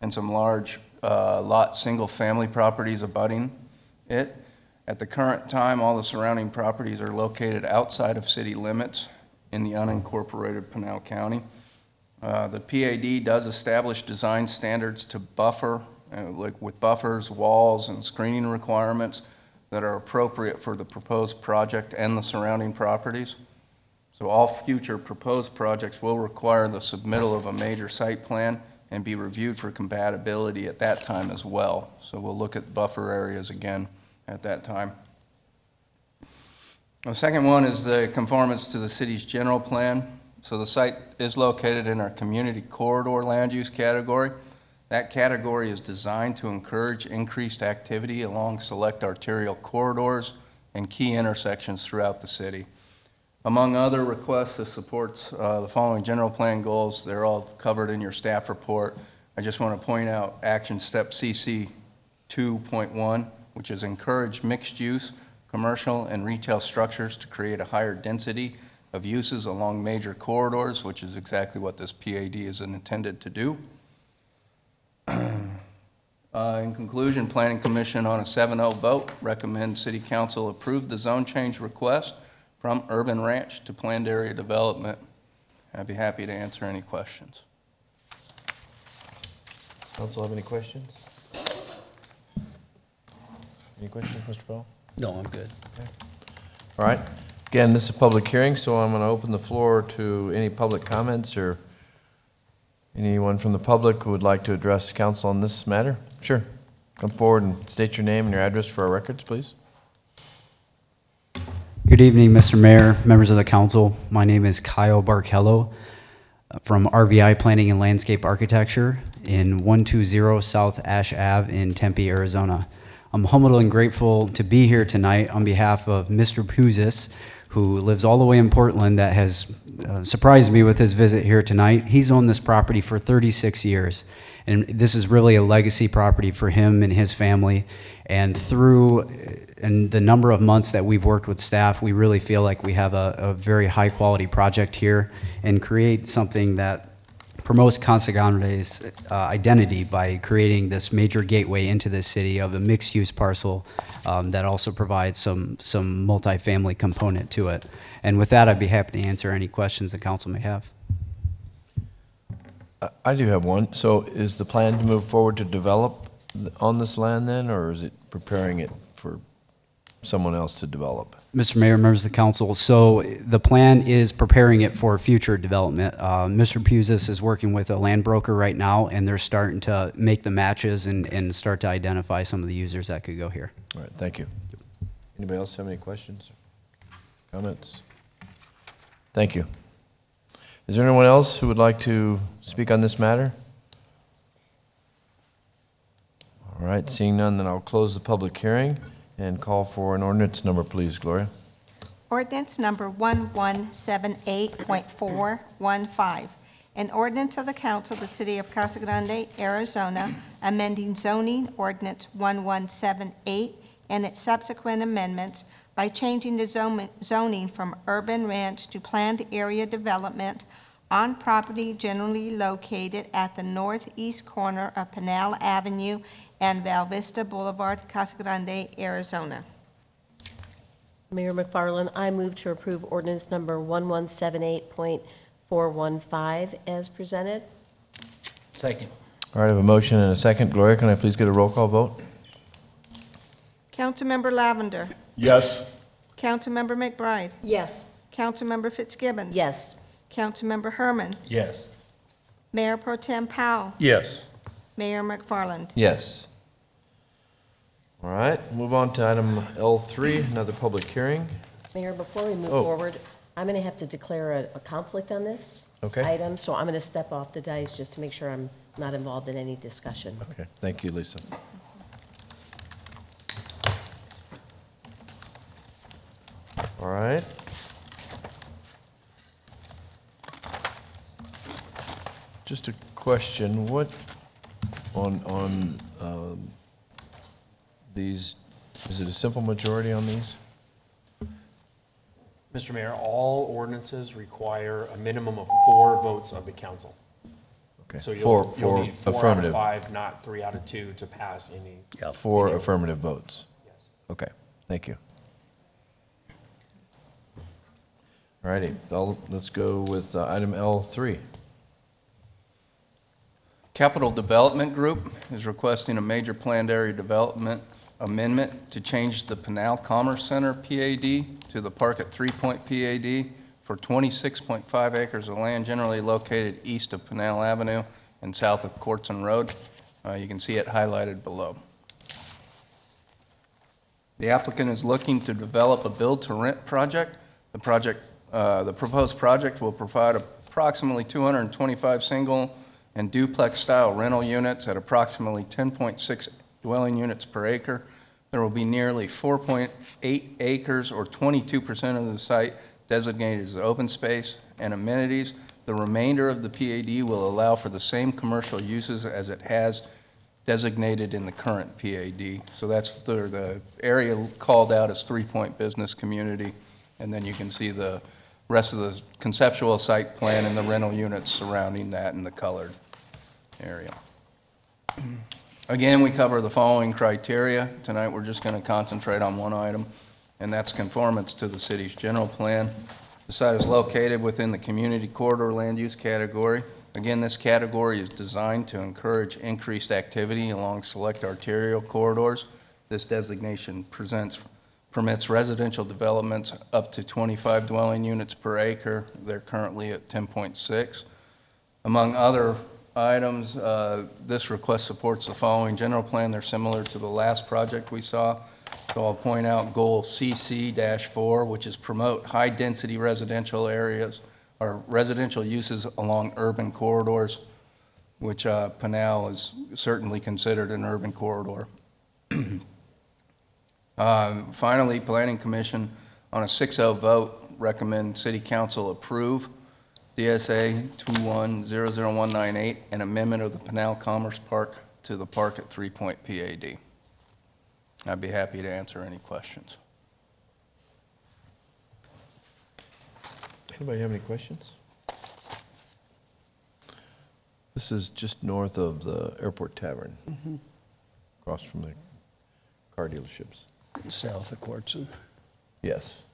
and some large lot single-family properties abutting it. At the current time, all the surrounding properties are located outside of city limits in the unincorporated Pinal County. The PAD does establish design standards to buffer, like with buffers, walls, and screening requirements that are appropriate for the proposed project and the surrounding properties. So all future proposed projects will require the submittal of a major site plan and be reviewed for compatibility at that time as well. So we'll look at buffer areas again at that time. The second one is the conformance to the city's general plan. So the site is located in our community corridor land use category. That category is designed to encourage increased activity along select arterial corridors and key intersections throughout the city. Among other requests, this supports the following general plan goals. They're all covered in your staff report. I just want to point out action step CC 2.1, which is encourage mixed use, commercial and retail structures to create a higher density of uses along major corridors, which is exactly what this PAD is intended to do. In conclusion, Planning Commission on a 7-0 vote recommends City Council approve the zone change request from urban ranch to planned area development. I'd be happy to answer any questions. Council have any questions? Any questions, Mr. Paul? No, I'm good. Okay. All right. Again, this is a public hearing, so I'm going to open the floor to any public comments or Anyone from the public who would like to address council on this matter? Sure. Come forward and state your name and your address for our records, please. Good evening, Mr. Mayor, members of the council. My name is Kyle Barkello from RVI Planning and Landscape Architecture in 120 South Ash Ave in Tempe, Arizona. I'm humbled and grateful to be here tonight on behalf of Mr. Puzis, who lives all the way in Portland, that has surprised me with his visit here tonight. He's owned this property for 36 years, and this is really a legacy property for him and his family. And through the number of months that we've worked with staff, we really feel like we have a very high quality project here and create something that promotes Casa Grande's identity by creating this major gateway into the city of a mixed-use parcel that also provides some multifamily component to it. And with that, I'd be happy to answer any questions the council may have. I do have one. So is the plan to move forward to develop on this land then, or is it preparing it for someone else to develop? Mr. Mayor, members of the council, so the plan is preparing it for future development. Mr. Puzis is working with a land broker right now, and they're starting to make the matches and start to identify some of the users that could go here. All right, thank you. Anybody else have any questions, comments? Thank you. Is there anyone else who would like to speak on this matter? All right, seeing none, then I'll close the public hearing and call for an ordinance number, please, Gloria. Ordinance number 1178.415, an ordinance of the council of the city of Casa Grande, Arizona, amending zoning ordinance 1178 and its subsequent amendments by changing the zoning from urban ranch to planned area development on property generally located at the northeast corner of Pinal Avenue and Val Vista Boulevard, Casa Grande, Arizona. Mayor McFarland, I move to approve ordinance number 1178.415 as presented. Second. All right, I have a motion and a second. Gloria, can I please get a roll call vote? Councilmember Lavender. Yes. Councilmember McBride. Yes. Councilmember Fitzgibbons. Yes. Councilmember Herman. Yes. Mayor Pro Tem Powell. Yes. Mayor McFarland. Yes. All right, move on to item L3, another public hearing. Mayor, before we move Oh. forward, I'm going to have to declare a conflict on this Okay. item, so I'm going to step off the dais just to make sure I'm not involved in any discussion. Okay, thank you, Lisa. All right. Just a question, what, on these, is it a simple majority on these? Mr. Mayor, all ordinances require a minimum of 4 votes of the council. Okay. So Four you'll need 4 out of affirmative. 5, not 3 out of 2 to pass any. Four affirmative votes. Yes. Okay, thank you. All righty, let's go with item L3. Capital Development Group is requesting a major planned area development amendment to change the Pinal Commerce Center PAD to the Park at 3 Point PAD for 26.5 acres of land generally located east of Pinal Avenue and south of Courtson Road. You can see it highlighted below. The applicant is looking to develop a build-to-rent project. The proposed project will provide approximately 225 single and duplex-style rental units at approximately 10.6 dwelling units per acre. There will be nearly 4.8 acres, or 22% of the site, designated as open space and amenities. The remainder of the PAD will allow for the same commercial uses as it has designated in the current PAD. So that's the area called out as 3 Point Business Community, and then you can see the rest of the conceptual site plan and the rental units surrounding that in the colored area. Again, we cover the following criteria. Tonight, we're just going to concentrate on one item, and that's conformance to the city's general plan. The site is located within the community corridor land use category. Again, this category is designed to encourage increased activity along select arterial corridors. This designation permits residential developments up to 25 dwelling units per acre. They're currently at 10.6. Among other items, this request supports the following general plan. They're similar to the last project we saw. So I'll point out goal CC-4, which is promote high-density residential areas or residential uses along urban corridors, which Pinal is certainly considered an urban corridor. Finally, Planning Commission, on a 6-0 vote, recommend City Council approve DSA 2100198, an amendment of the Pinal Commerce Park to the park at 3 Point PAD. I'd be happy to answer any questions. Anybody have any questions? This is just north of the Airport Tavern, across from the car dealerships. South of Quartson. Yes.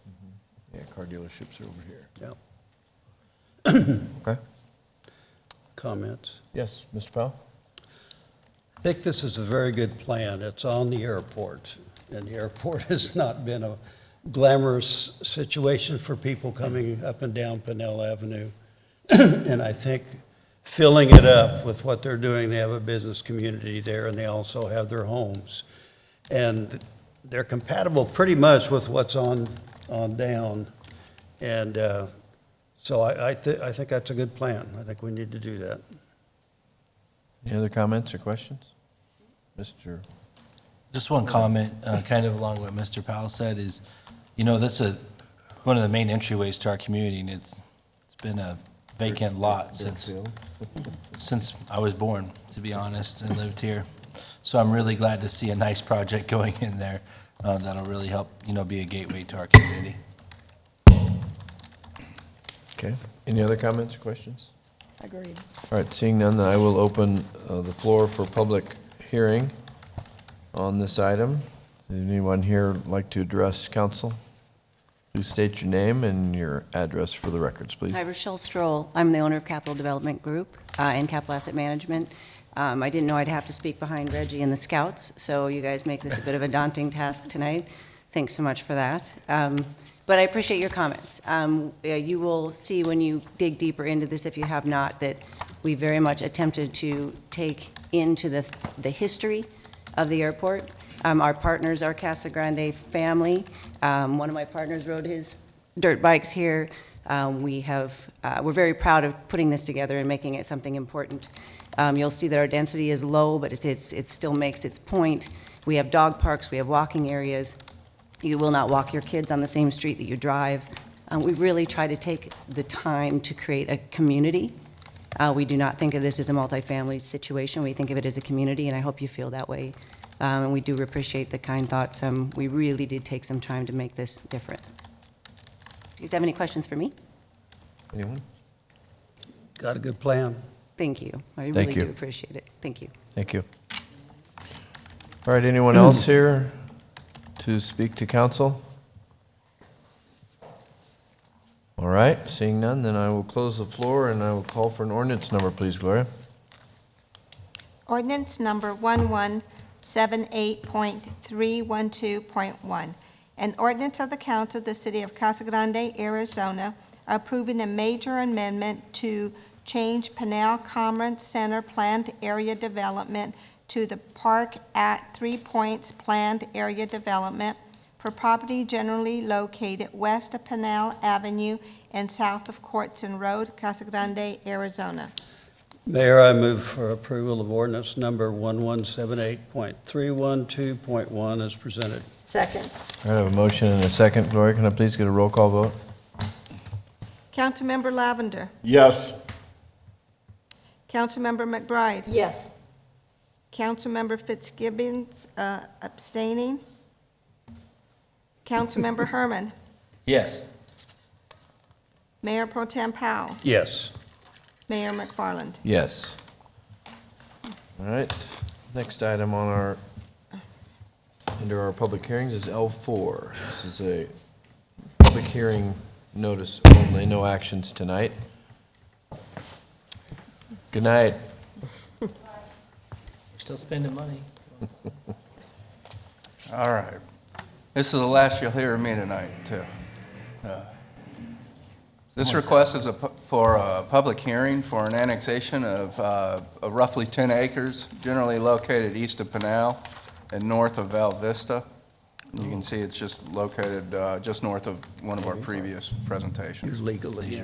Yeah, car dealerships are over here. Yep. Okay. Comments? Yes, Mr. Powell? I think this is a very good plan. It's on the airport, and the airport has not been a glamorous situation for people coming up and down Pinal Avenue. And I think filling it up with what they're doing, they have a business community there, and they also have their homes. And they're compatible pretty much with what's on down. And so I think that's a good plan. I think we need to do that. Any other comments or questions? Mr. Just one comment, kind of along what Mr. Powell said is, you know, that's one of the main entryways to our community, and it's been a vacant lot since I was born, to be honest, and lived here. So I'm really glad to see a nice project going in there that'll really help, you know, be a gateway to our community. Okay. Any other comments or questions? Agreed. All right, seeing none, then I will open the floor for public hearing on this item. Does anyone here like to address council? Please state your name and your address for the records, please. Hi, Rochelle Stroll. I'm the owner of Capital Development Group and Capital Asset Management. I didn't know I'd have to speak behind Reggie and the Scouts, so you guys make this a bit of a daunting task tonight. Thanks so much for that. But I appreciate your comments. You will see when you dig deeper into this, if you have not, that we very much attempted to take into the history of the airport. Our partners are Casa Grande family. One of my partners rode his dirt bikes here. We're very proud of putting this together and making it something important. You'll see that our density is low, but it still makes its point. We have dog parks, we have walking areas. You will not walk your kids on the same street that you drive. We really try to take the time to create a community. We do not think of this as a multifamily situation. We think of it as a community, and I hope you feel that way. And we do appreciate the kind thoughts. We really did take some time to make this different. Do you guys have any questions for me? Anyone? Got a good plan. Thank you. I Thank really you. do appreciate it. Thank you. Thank you. All right, anyone else here to speak to council? All right, seeing none, then I will close the floor and I will call for an ordinance number, please, Gloria. Ordinance number 1178.312.1. An ordinance of the Council of the City of Casa Grande, Arizona, approving a major amendment to change Pinal Commerce Center planned area development to the Park at 3 Points planned area development for property generally located west of Pinal Avenue and south of Quartson Road, Casa Grande, Arizona. Mayor, I move for approval of ordinance number 1178.312.1 as presented. Second. All right, I have a motion and a second. Gloria, can I please get a roll call vote? Councilmember Lavender. Yes. Councilmember McBride. Yes. Councilmember Fitzgibbons abstaining. Councilmember Herman. Yes. Mayor Pro Tem Powell. Yes. Mayor McFarland. Yes. All right, next item on under our public hearings is L4. This is a public hearing notice only, no actions tonight. Good night. We're still spending money. All right. This is the last you'll hear of me tonight, too. This request is for a public hearing for an annexation of roughly 10 acres, generally located east of Pinal and north of Val Vista. You can see it's just located just north of one of our previous presentations. Legally.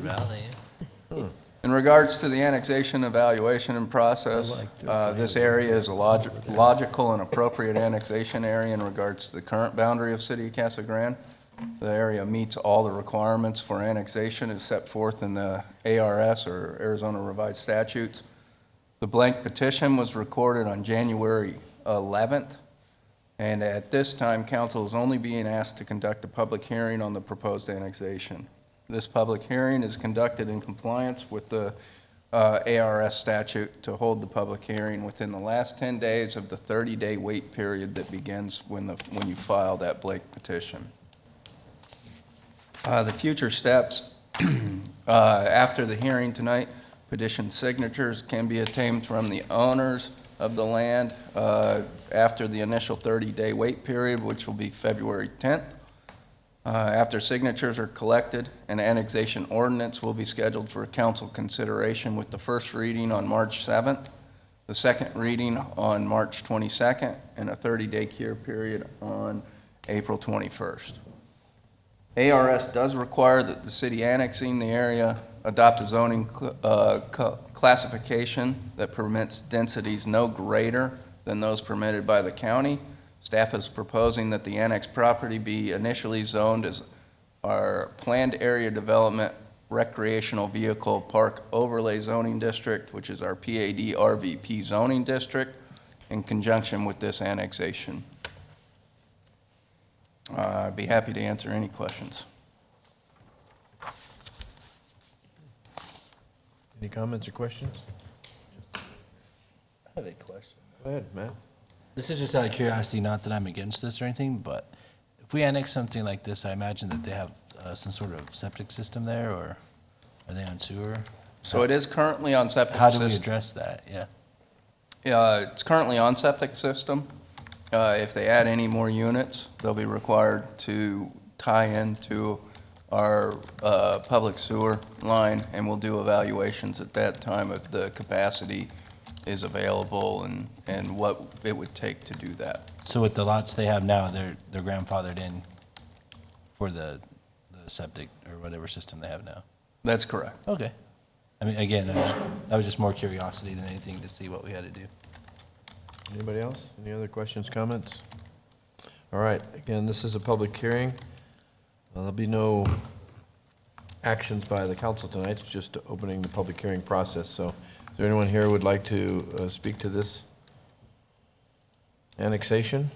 In regards to the annexation evaluation and process, this area is a logical and appropriate annexation area in regards to the current boundary of City of Casa Grande. The area meets all the requirements for annexation as set forth in the ARS, or Arizona Revised Statutes. The blank petition was recorded on January 11th, and at this time, council is only being asked to conduct a public hearing on the proposed annexation. This public hearing is conducted in compliance with the ARS statute to hold the public hearing within the last 10 days of the 30-day wait period that begins when you file that blank petition. The future steps after the hearing tonight, petition signatures can be obtained from the owners of the land after the initial 30-day wait period, which will be February 10th. After signatures are collected, an annexation ordinance will be scheduled for council consideration with the first reading on March 7th, the second reading on March 22nd, and a 30-day cure period on April 21st. ARS does require that the city annexing the area adopt a zoning classification that permits densities no greater than those permitted by the county. Staff is proposing that the annexed property be initially zoned as our planned area development recreational vehicle park overlay zoning district, which is our PAD RVP zoning district, in conjunction with this annexation. I'd be happy to answer any questions. Any comments or questions? I have a question. Go ahead, Matt. This is just out of curiosity, not that I'm against this or anything, but if we annex something like this, I imagine that they have some sort of septic system there, or are they on sewer? So it is currently on septic How system. do we address that? Yeah. It's currently on septic system. If they add any more units, they'll be required to tie into our public sewer line, and we'll do evaluations at that time if the capacity is available and what it would take to do that. So with the lots they have now, they're grandfathered in for the septic or whatever system they have now? That's correct. Okay. I mean, again, that was just more curiosity than anything to see what we had to do. Anybody else? Any other questions, comments? All right, again, this is a public hearing. There'll be no actions by the council tonight, it's just opening the public hearing process. So is there anyone here who would like to speak to this annexation?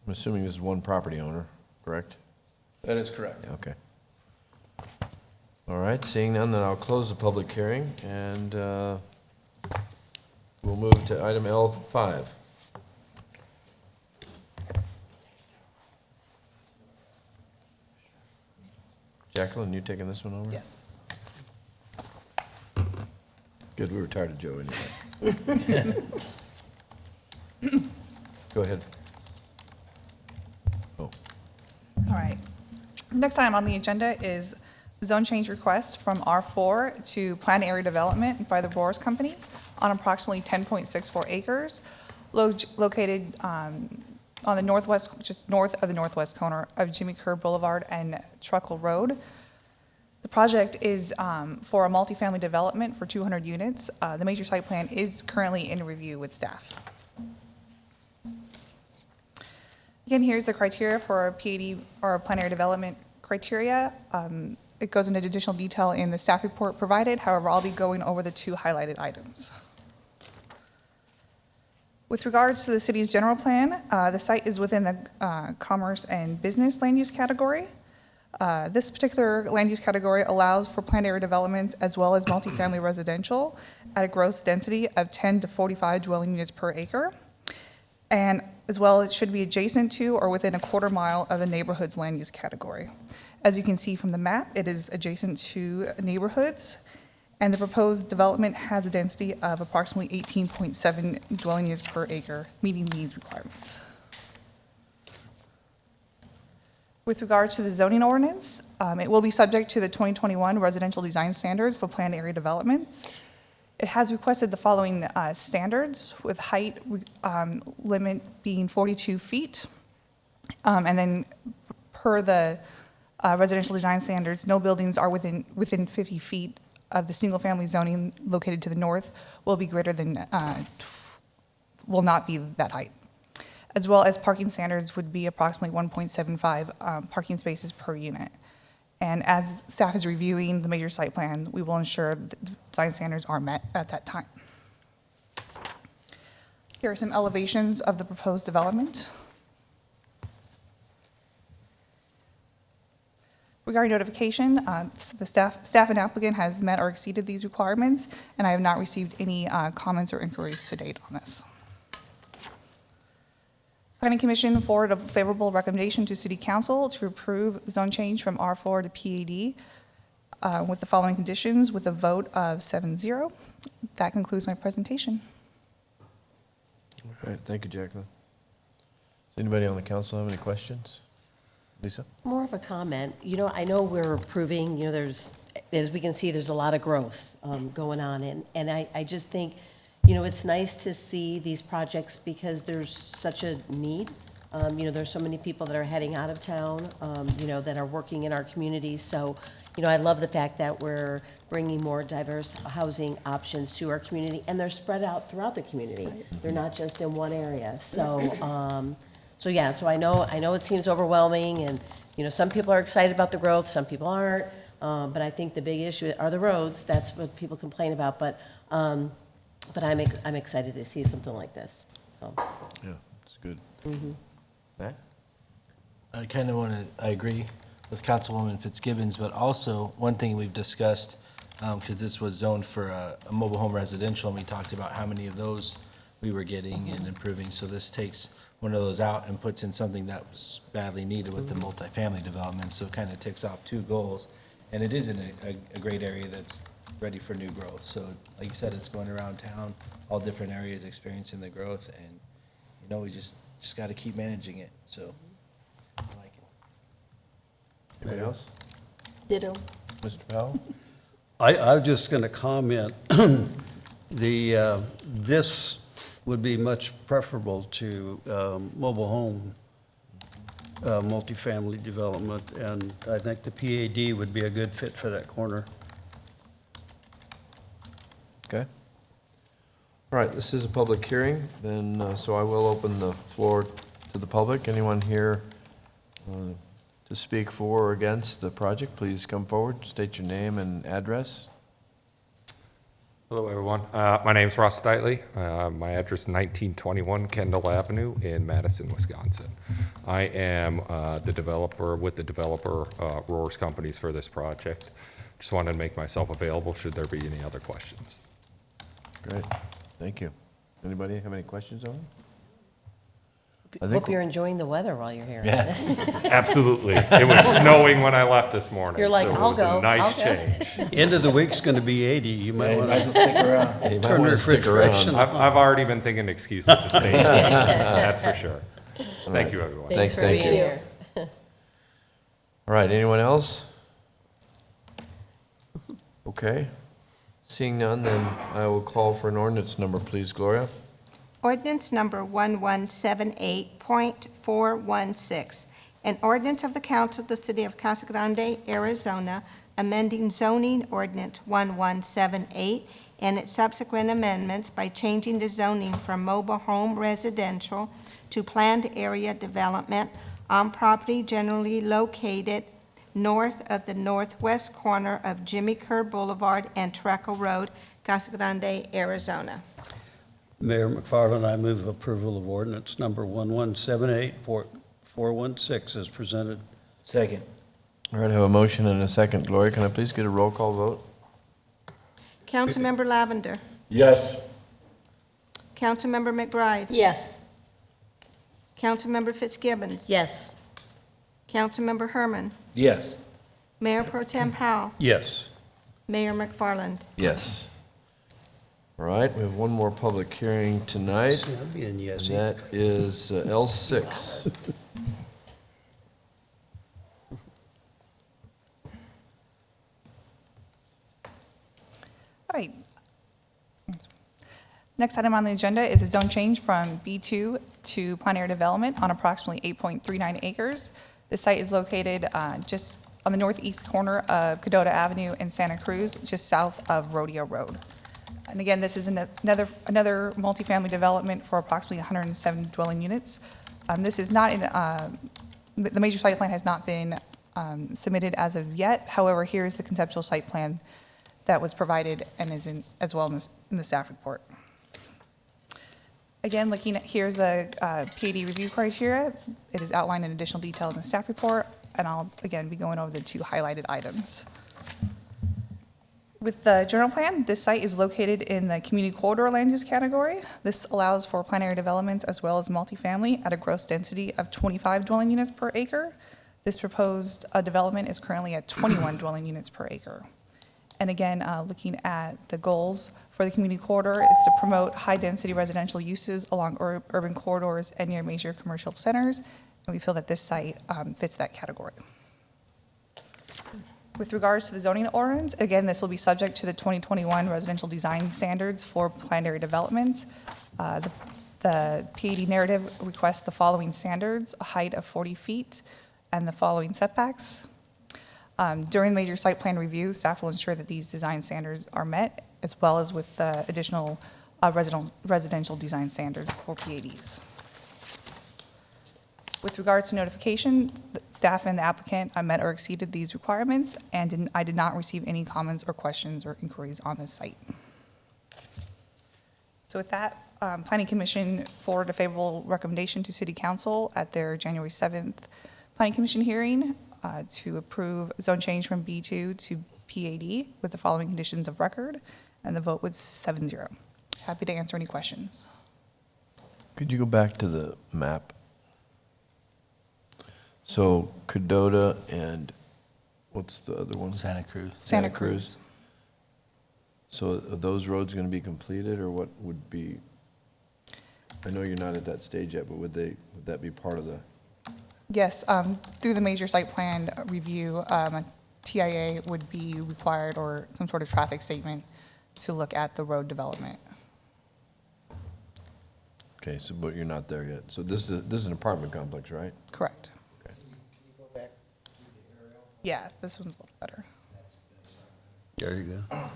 I'm assuming this is one property owner, correct? That is correct. Okay. All right, seeing none, then I'll close the public hearing, and we'll move to item L5. Jacqueline, you taking this one over? Yes. Good, we were tired of Joe anyway. Go ahead. Oh. All right. Next item on the agenda is zone change request from R4 to planned area development by the Boers Company on approximately 10.64 acres located on the northwest, just north of the northwest corner of Jimmy Kerr Boulevard and Truckle Road. The project is for a multifamily development for 200 units. The major site plan is currently in review with staff. Again, here's the criteria for a PAD or planned area development criteria. It goes into additional detail in the staff report provided. However, I'll be going over the two highlighted items. With regards to the city's general plan, the site is within the commerce and business land use category. This particular land use category allows for planned area developments as well as multifamily residential at a gross density of 10 to 45 dwelling units per acre. And as well, it should be adjacent to or within a quarter mile of the neighborhood's land use category. As you can see from the map, it is adjacent to neighborhoods, and the proposed development has a density of approximately 18.7 dwelling units per acre, meeting these requirements. With regard to the zoning ordinance, it will be subject to the 2021 residential design standards for planned area developments. It has requested the following standards, with height limit being 42 feet. And then per the residential design standards, no buildings are within 50 feet of the single-family zoning located to the north will be greater than, will not be that height. As well as parking standards would be approximately 1.75 parking spaces per unit. And as staff is reviewing the major site plan, we will ensure that the design standards are met at that time. Here are some elevations of the proposed development. Regarding notification, the staff and applicant has met or exceeded these requirements, and I have not received any comments or inquiries to date on this. Planning Commission forwarded a favorable recommendation to City Council to approve zone change from R4 to PAD with the following conditions, with a vote of 7-0. That concludes my presentation. All right, thank you, Jacqueline. Does anybody on the council have any questions? Lisa? More of a comment. You know, I know we're approving, you know, there's, as we can see, there's a lot of growth going on. And I just think, you know, it's nice to see these projects because there's such a need. You know, there's so many people that are heading out of town, you know, that are working in our community. So, you know, I love the fact that we're bringing more diverse housing options to our community, and they're spread out throughout the community. Right. They're not just in one area. So, yeah, so I know it seems overwhelming, and, you know, some people are excited about the growth, some people aren't. But I think the big issue are the roads. That's what people complain about. But I'm excited to see something like this. So. Yeah, it's good. Mm-hmm. Matt? I kind of I agree with Councilwoman Fitzgibbons, but also one thing we've discussed, because this was zoned for a mobile home residential, and we talked about how many of those we were getting and improving. So this takes one of those out and puts in something that was badly needed with the multifamily development. So it kind of ticks off two goals. And it is in a great area that's ready for new growth. So like you said, it's going around town, all different areas experiencing the growth. And, you know, we just got to keep managing it. So I like it. Anybody else? Ditto. Mr. Powell? I'm just going to comment. This would be much preferable to mobile home multifamily development, and I think the PAD would be a good fit for that corner. Okay. All right, this is a public hearing, then, so I will open the floor to the public. Anyone here to speak for or against the project, please come forward, state your name and address. Hello, everyone. My name is Ross Stitley. My address is 1921 Kendall Avenue in Madison, Wisconsin. I am the developer with the developer Roars Companies for this project. Just wanted to make myself available should there be any other questions. Great, thank you. Anybody have any questions on it? Hope you're enjoying the weather while you're here. Yeah, absolutely. It was snowing when I left this morning. You're like, so I'll go. It was a nice I'll go. change. End of the week's going to be 80. You might want to stick around. turn the refrigeration on. I've already been thinking excuses to stay here. That's for sure. Thank you, everyone. Thanks for being here. All right, anyone else? Okay. Seeing none, then I will call for an ordinance number, please, Gloria. Ordinance number 1178.416, an ordinance of the Council of the City of Casa Grande, Arizona, amending zoning ordinance 1178 and its subsequent amendments by changing the zoning from mobile home residential to planned area development on property generally located north of the northwest corner of Jimmy Kerr Boulevard and Treco Road, Casa Grande, Arizona. Mayor McFarland, I move approval of ordinance number 1178.416 as presented. Second. All right, I have a motion and a second. Gloria, can I please get a roll call vote? Councilmember Lavender. Yes. Councilmember McBride. Yes. Councilmember Fitzgibbons. Yes. Councilmember Herman. Yes. Mayor Pro Tem Powell. Yes. Mayor McFarland. Yes. All right, we have one more public hearing tonight. See, I'm being And yesy. that is L6. Next item on the agenda is a zone change from B2 to plan area development on approximately 8.39 acres. The site is located just on the northeast corner of Cadota Avenue and Santa Cruz, just south of Rodeo Road. And again, this is another multifamily development for approximately 107 dwelling units. This is not in, the major site plan has not been submitted as of yet. However, here is the conceptual site plan that was provided and is in, as well in the staff report. Again, looking at, here's the PAD review criteria. It is outlined in additional detail in the staff report, and I'll, again, be going over the 2 highlighted items. With the general plan, this site is located in the community corridor land use category. This allows for plan area developments as well as multifamily at a gross density of 25 dwelling units per acre. This proposed development is currently at 21 dwelling units per acre. And again, looking at the goals for the community corridor is to promote high-density residential uses along urban corridors and near major commercial centers, and we feel that this site fits that category. With regards to the zoning ordinance, again, this will be subject to the 2021 residential design standards for planned area developments. The PAD narrative requests the following standards: a height of 40 feet and the following setbacks. During the major site plan review, staff will ensure that these design standards are met, as well as with the additional residential design standards for PADs. With regards to notification, the staff and the applicant met or exceeded these requirements, and I did not receive any comments or questions or inquiries on this site. So with that, Planning Commission forwarded a favorable recommendation to City Council at their January 7th Planning Commission hearing to approve zone change from B2 to PAD with the following conditions of record, and the vote was 7-0. Happy to answer any questions. Could you go back to the map? So Cadota and what's the other one? Santa Cruz. Santa Cruz. So are those roads going to be completed, or what would be? I know you're not at that stage yet, but would that be part of the? Yes, through the major site plan review, a TIA would be required, or some sort of traffic statement to look at the road development. Okay, so but you're not there yet. So this is an apartment complex, right? Correct. Okay. Yeah, this one's a little better. There you go.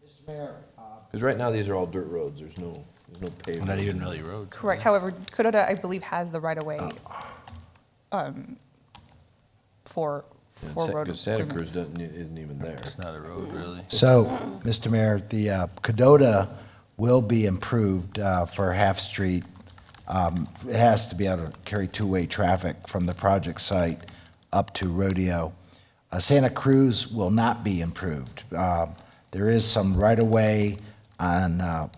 Mr. Mayor, Because right now these are all dirt roads. There's no pavement. Not even really roads. Correct. However, Cadota, I believe, has the right-of-way for road Because Santa Cruz improvements. isn't even there. It's not a road, really. so, Mr. Mayor, the Cadota will be improved for Half Street. It has to be able to carry two-way traffic from the project site up to Rodeo. Santa Cruz will not be improved. There is some right-of-way on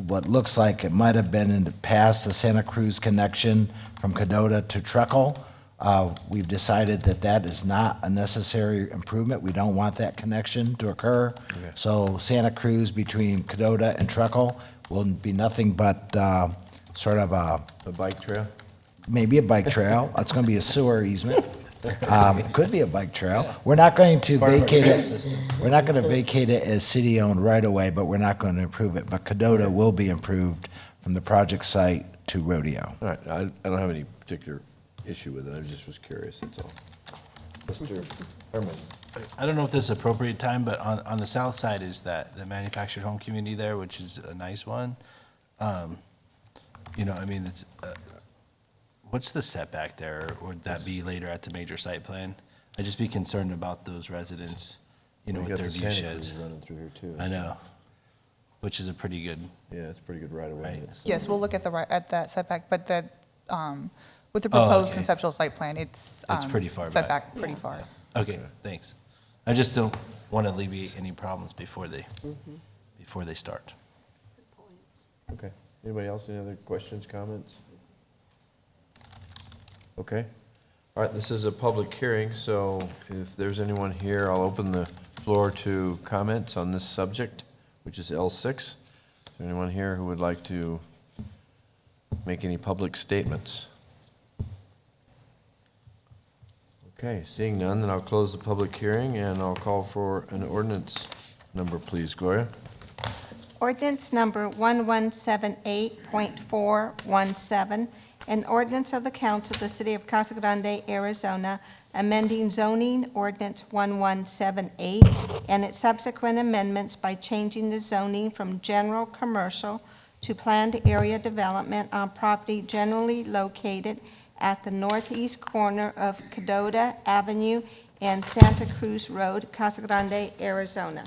what looks like it might have been in the past, the Santa Cruz connection from Cadota to Treckle. We've decided that that is not a necessary improvement. We don't want that connection to occur. Okay. So Santa Cruz between Cadota and Treckle will be nothing but sort of A bike trail? maybe a bike trail. It's going to be a sewer easement. Could be a bike trail. We're not going to Part of our vacate trail it. system. We're not going to vacate it as city-owned right-of-way, but we're not going to improve it. But Cadota will be improved from the project site to Rodeo. All right, I don't have any particular issue with it. I just was curious, that's all. Mr. Herman? I don't know if this is appropriate time, but on the south side is the manufactured home community there, which is a nice one. You know, I mean, it's, what's the setback there? Or would that be later at the major site plan? I'd just be concerned about those residents, you know, We with got their the view Santa Cruz sheds. running through here too. I know, which is a pretty good, Yeah, it's pretty good right away. Right. Yes, we'll look at at that setback, but with the Oh, proposed okay. conceptual site plan, it's pretty far back. setback pretty far. okay, thanks. I just don't want to alleviate any problems before they start. Okay. Anybody else, any other questions, comments? Okay. All right, this is a public hearing, so if there's anyone here, I'll open the floor to comments on this subject, which is L6. Is there anyone here who would like to make any public statements? Okay, seeing none, then I'll close the public hearing and I'll call for an ordinance number, please, Gloria. Ordinance number 1178.417, an ordinance of the Council of the City of Casa Grande, Arizona, amending zoning ordinance 1178 and its subsequent amendments by changing the zoning from general commercial to planned area development on property generally located at the northeast corner of Cadota Avenue and Santa Cruz Road, Casa Grande, Arizona.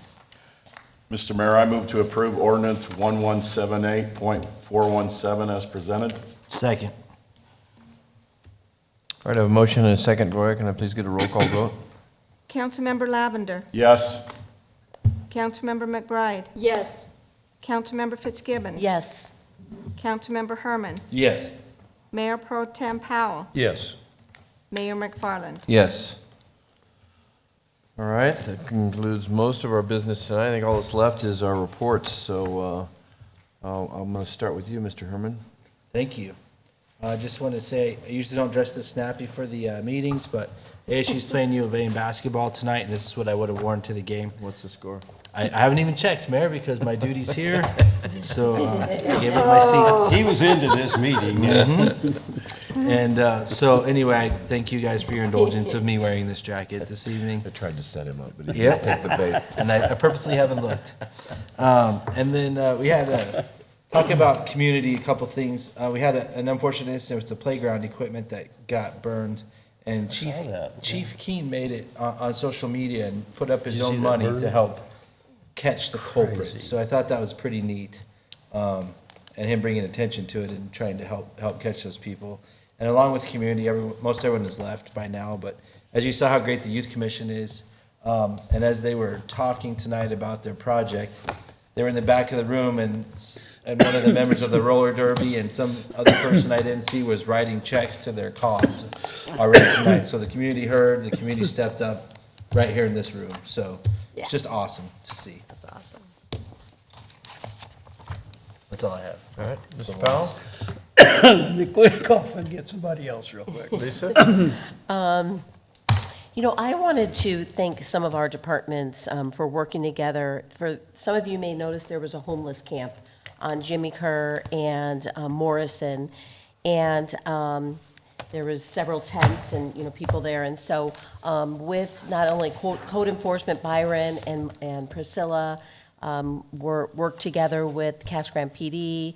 Mr. Mayor, I move to approve ordinance 1178.417 as presented. Second. All right, I have a motion and a second. Gloria, can I please get a roll call vote? Councilmember Lavender. Yes. Councilmember McBride. Yes. Councilmember Fitzgibbons. Yes. Councilmember Herman. Yes. Mayor Pro Tem Powell. Yes. Mayor McFarland. Yes. All right, that concludes most of our business tonight. I think all that's left is our reports, so I'm going to start with you, Mr. Herman. Thank you. I just want to say, I usually don't dress this snappy for the meetings, but ASU's playing U of A in basketball tonight, and this is what I would have worn to the game. What's the score? I haven't even checked, Mayor, because my duty's here, so I gave up my seat. He was into this meeting. And so anyway, I thank you guys for your indulgence of me wearing this jacket this evening. I tried to set him up, but he didn't take the bait. And I purposely haven't looked. And then we had talk about community, a couple things. We had an unfortunate incident with the playground equipment that got burned. And Chief Keen made it on social media and put up his own money to help catch the culprits. So I thought that was pretty neat. And him bringing attention to it and trying to help catch those people. And along with community, most everyone has left by now, but as you saw how great the Youth Commission is, and as they were talking tonight about their project, they were in the back of the room, and one of the members of the roller derby and some other person I didn't see was writing checks to their cause already tonight. So the community heard, the community stepped up right here in this room. So it's just awesome to see. That's awesome. That's all I have. All right, Mr. Powell? Be quick off and get somebody else real quick. Lisa? You know, I wanted to thank some of our departments for working together. For some of you may notice there was a homeless camp on Jimmy Kerr and Morrison, and there was several tents and, you know, people there. And so with not only code enforcement, Byron and Priscilla, worked together with Casa Grande PD,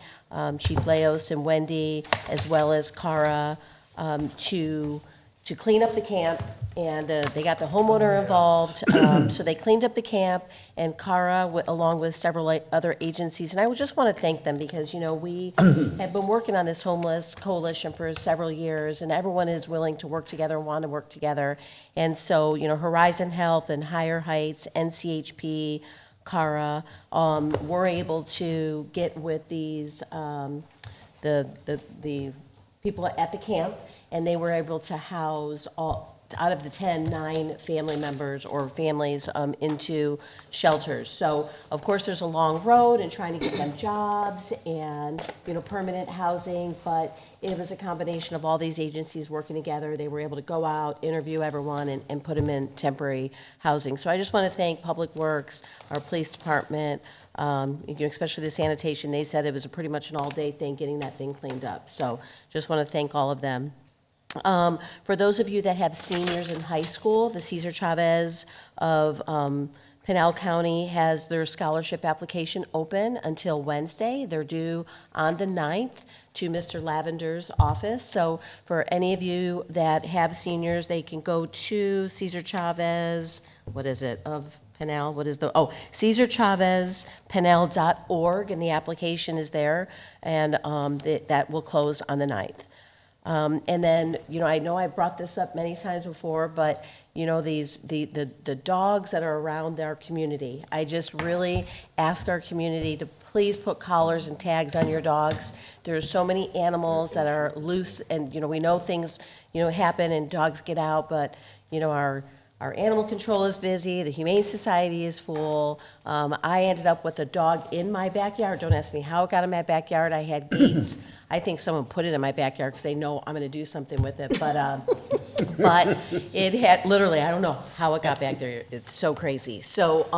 Chief Leos and Wendy, as well as Cara, to clean up the camp. And they got the homeowner involved, so they cleaned up the camp, and Cara, along with several other agencies. And I would just want to thank them because, you know, we have been working on this homeless coalition for several years, and everyone is willing to work together and want to work together. And so, you know, Horizon Health and Higher Heights, NCHP, Cara, were able to get with these, the people at the camp, and they were able to house out of the 10, 9 family members or families into shelters. So, of course, there's a long road and trying to get them jobs and, you know, permanent housing, but it was a combination of all these agencies working together. They were able to go out, interview everyone, and put them in temporary housing. So I just want to thank Public Works, our police department, you know, especially the sanitation. They said it was pretty much an all-day thing getting that thing cleaned up. So just want to thank all of them. For those of you that have seniors in high school, the Cesar Chavez of Pinal County has their scholarship application open until Wednesday. They're due on the 9th to Mr. Lavender's office. So for any of you that have seniors, they can go to Cesar Chavez, what is it, of Pinal, what is the, CesarChavezPinal.org, and the application is there, and that will close on the 9th. And then, you know I brought this up many times before, but, you know, the dogs that are around our community, I just really ask our community to please put collars and tags on your dogs. There's so many animals that are loose, and, you know, we know things, you know, happen and dogs get out, but, you know, our animal control is busy, the Humane Society is full. I ended up with a dog in my backyard. Don't ask me how it got in my backyard. I had gates. I think someone put it in my backyard because they know I'm going to do something with it. But it had literally, I don't know how it got back there. It's so crazy. So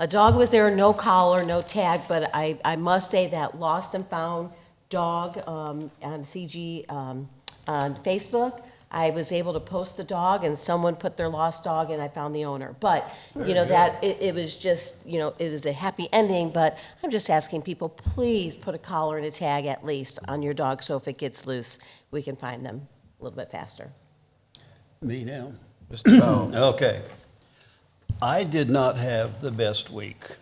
A dog was there, no collar, no tag, but I must say that lost and found dog on CG on Facebook, I was able to post the dog, and someone put their lost dog, and I found the owner. But, you know, that, it was just, you know, it was a happy ending, but I'm just asking people, please put a collar and a tag at least on your dog, so if it gets loose, we can find them a little bit faster. Me now? Mr. Powell. Okay. I did not have the best week.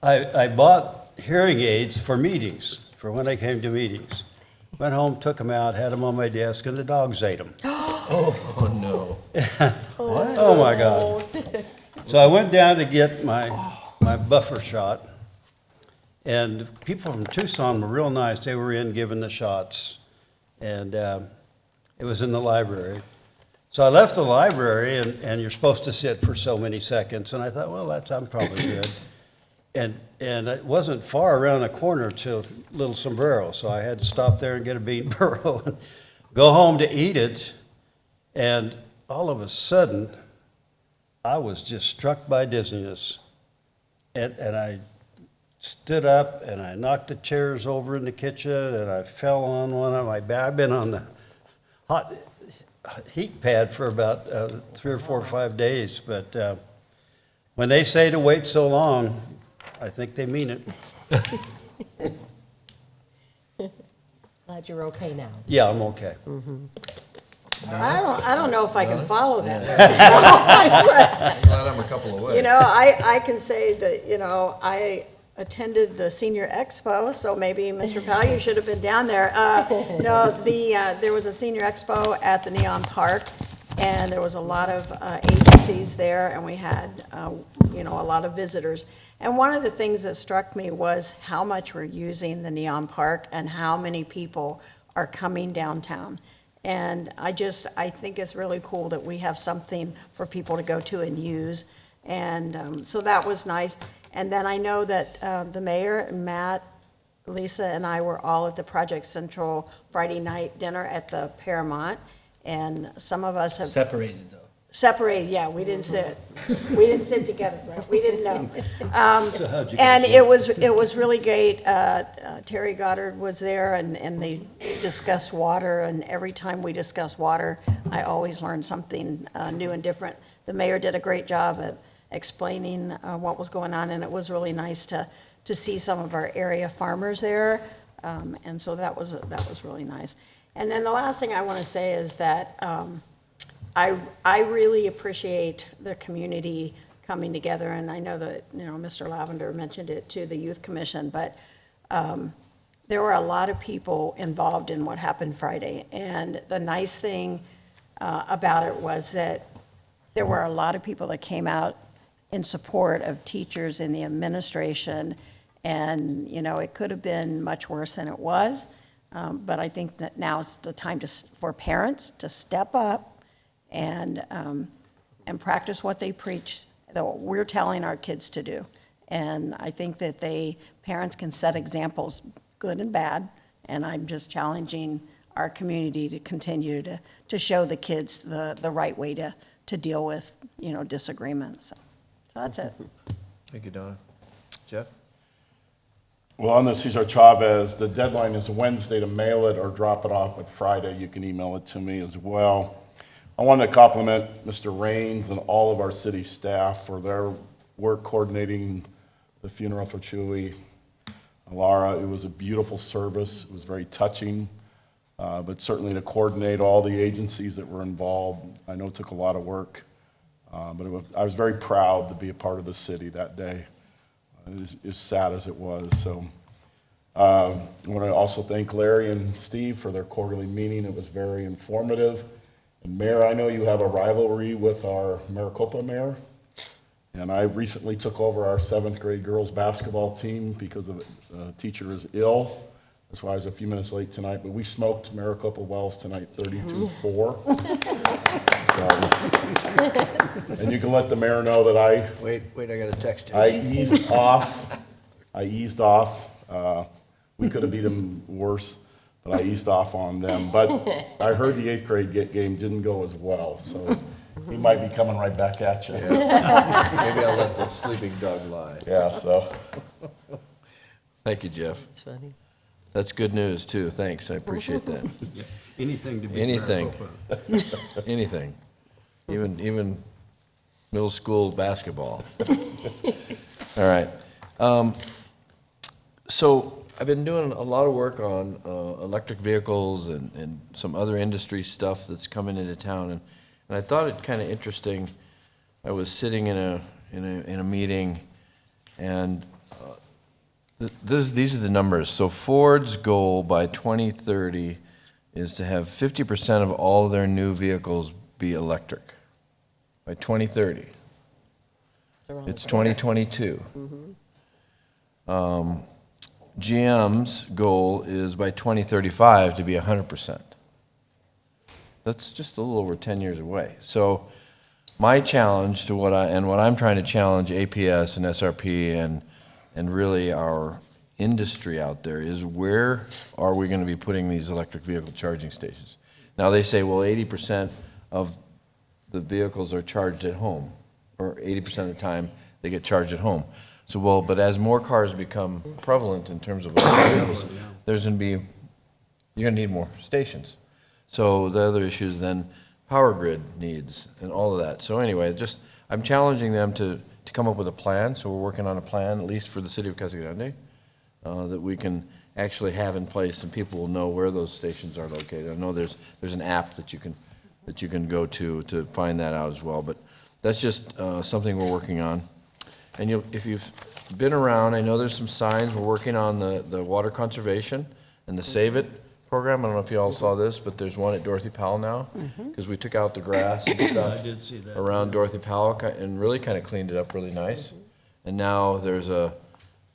I bought hearing aids for meetings, for when I came to meetings. Went home, took them out, had them on my desk, and the dogs ate them. Oh, no. What? Oh, my God. So I went down to get my buffer shot, and people from Tucson were real nice. They were in giving the shots, and it was in the library. So I left the library, and you're supposed to sit for so many seconds, and I thought, well, I'm probably good. And it wasn't far around the corner to Little Sombrero, so I had to stop there and get a bean burro and go home to eat it. And all of a sudden, I was just struck by dizziness. And I stood up, and I knocked the chairs over in the kitchen, and I fell on one of my back. I've been on the hot heat pad for about 3 or 4 or 5 days. But when they say to wait so long, I think they mean it. Glad you're okay now. Yeah, I'm okay. I don't know if I can follow that. Glad I'm a couple away. You know, I can say that, you know, I attended the Senior Expo, so maybe Mr. Powell, you should have been down there. No, there was a Senior Expo at the Neon Park, and there was a lot of agencies there, and we had, you know, a lot of visitors. And one of the things that struck me was how much we're using the Neon Park and how many people are coming downtown. And I think it's really cool that we have something for people to go to and use. And so that was nice. And then I know that the mayor and Matt, Lisa, and I were all at the Project Central Friday night dinner at the Paramount. And some of us have. Separated, though. Separated, yeah, we didn't sit. We didn't sit together, right? We didn't know. So how'd you And get it was really great. Terry Goddard was there, and they discussed water, and every time we discuss water, I always learn something new and different. The mayor did a great job of explaining what was going on, and it was really nice to see some of our area farmers there, and so that was really nice. And then the last thing I want to say is that I really appreciate the community coming together, and I know that, you know, Mr. Lavender mentioned it to the Youth Commission, but there were a lot of people involved in what happened Friday. And the nice thing about it was that there were a lot of people that came out in support of teachers and the administration, and, you know, it could have been much worse than it was, but I think that now is the time for parents to step up and practice what they preach, that we're telling our kids to do. And I think that parents can set examples, good and bad, and I'm just challenging our community to continue to show the kids the right way to deal with, you know, disagreements. So that's it. Thank you, Donna. Jeff? Well, on the Cesar Chavez, the deadline is Wednesday to mail it or drop it off, but Friday you can email it to me as well. I wanted to compliment Mr. Raines and all of our city staff for their work coordinating the funeral for Chewy. Laura, it was a beautiful service. It was very touching, but certainly to coordinate all the agencies that were involved, I know it took a lot of work, but I was very proud to be a part of the city that day, as sad as it was. So I want to also thank Larry and Steve for their quarterly meeting. It was very informative. And Mayor, I know you have a rivalry with our Maricopa mayor, and I recently took over our 7th grade girls basketball team because a teacher is ill. That's why I was a few minutes late tonight, but we smoked Maricopa Wells tonight, 32-4. So, and you can let the mayor know that I... Wait, I got a text. I eased off. We could have beat them worse, but I eased off on them. But I heard the 8th grade game didn't go as well, so he might be coming right back at you. Maybe I'll let the sleeping dog lie. Yeah, so. Thank you, Jeff. That's funny. That's good news, too. Thanks, I appreciate that. Anything to be Anything. proud of. Anything. Even middle school basketball. All right. So I've been doing a lot of work on electric vehicles and some other industry stuff that's coming into town, and I thought it kind of interesting. I was sitting in a meeting, and these are the numbers. So Ford's goal by 2030 is to have 50% of all their new vehicles be electric by 2030. It's 2022. GM's goal is by 2035 to be 100%. That's just a little over 10 years away. So my challenge to what I'm trying to challenge APS and SRP and really our industry out there is, where are we going to be putting these electric vehicle charging stations? Now they say, well, 80% of the vehicles are charged at home, or 80% of the time they get charged at home. So, well, but as more cars become prevalent in terms of electric vehicles, you're going to need more stations. So the other issue is then power grid needs and all of that. So anyway, I'm challenging them to come up with a plan. So we're working on a plan, at least for the city of Casa Grande, that we can actually have in place, and people will know where those stations are located. I know there's an app that you can go to find that out as well. But that's just something we're working on. And if you've been around, I know there's some signs. We're working on the water conservation and the Save It program. I don't know if you all saw this, but there's one at Dorothy Powell now, because we took out the grass and stuff I did see that. around Dorothy Powell and really kind of cleaned it up really nice. And now there's a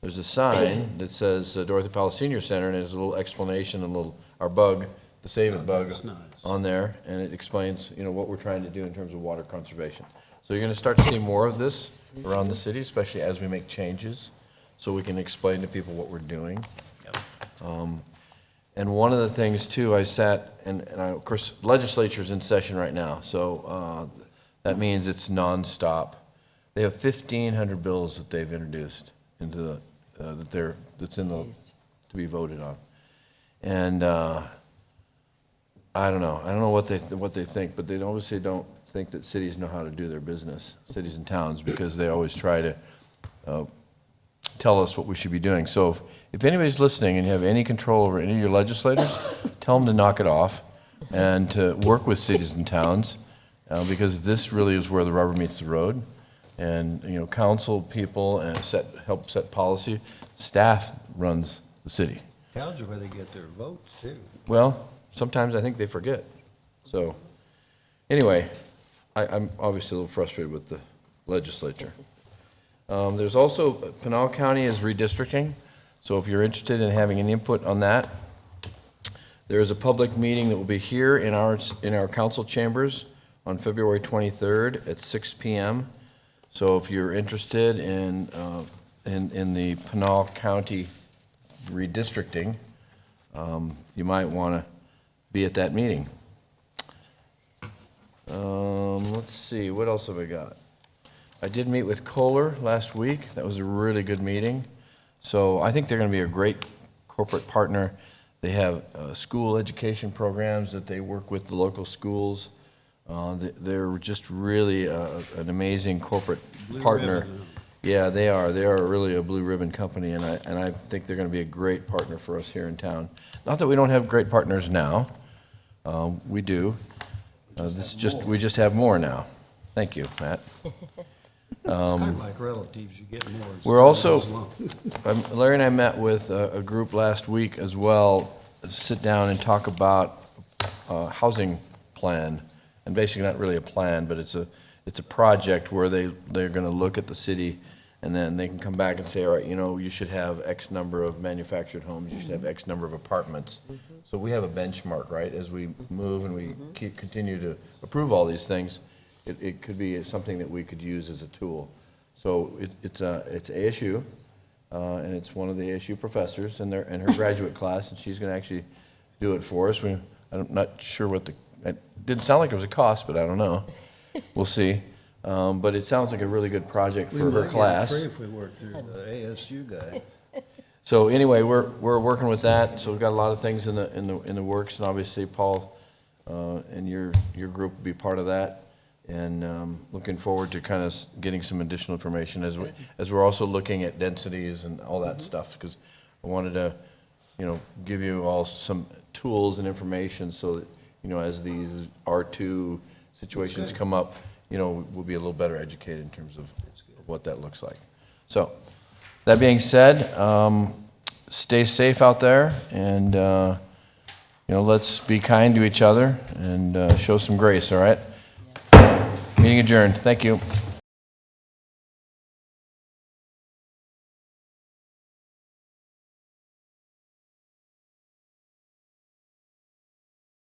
sign that says Dorothy Powell Senior Center, and there's a little explanation and our bug, the Save It bug, That's nice. on there, and it explains what we're trying to do in terms of water conservation. So you're going to start to see more of this around the city, especially as we make changes, so we can explain to people what we're doing. And one of the things too, I sat and of course legislature's in session right now, so that means it's nonstop. They have 1,500 bills that they've introduced into to be voted on, and I don't know what they think, but they obviously don't think that cities know how to do their business, cities and towns, because they always try to tell us what we should be doing. So if anybody's listening and you have any control over any of your legislators, tell them to knock it off and to work with cities and towns, because this really is where the rubber meets the road. And council people and help set policy. Staff runs the city. Towns are where they get their votes, too. Well, sometimes I think they forget. So anyway, I'm obviously a little frustrated with the legislature. There's also, Pinal County is redistricting, so if you're interested in having any input on that, there is a public meeting that will be here in our council chambers on February 23rd at 6 p.m. So if you're interested in the Pinal County redistricting, you might want to be at that meeting. Let's see, what else have I got? I did meet with Kohler last week. That was a really good meeting. So I think they're going to be a great corporate partner. They have school education programs that they work with the local schools. They're just really an amazing corporate partner. Yeah, they are. They are really a blue ribbon company, and I think they're going to be a great partner for us here in town. Not that we don't have great partners now. We do. We just have more now. Thank you, Matt. It's kind of like relatives, you get more. We're also, Larry and I met with a group last week as well, sit down and talk about a housing plan, and basically not really a plan, but it's a project where they're going to look at the city, and then they can come back and say, all right, you should have X number of manufactured homes, you should have X number of apartments. So we have a benchmark, right? As we move and we continue to approve all these things, it could be something that we could use as a tool. So it's ASU, and it's one of the ASU professors in her graduate class, and she's going to actually do it for us. I'm not sure it didn't sound like it was a cost, but I don't know. we'll see. But it sounds like a really good project We for her might get it class. free if we work through the ASU guy. So anyway, we're working with that, so we've got a lot of things in the works, and obviously Paul and your group will be part of that. And looking forward to kind of getting some additional information as we're also looking at densities and all that stuff, because I wanted to, give you all some tools and information so that, as these R2 situations come up, we'll be a little better educated in terms of what that looks like. So, that being said, stay safe out there, and let's be kind to each other and show some grace. All right. Meeting adjourned. Thank you.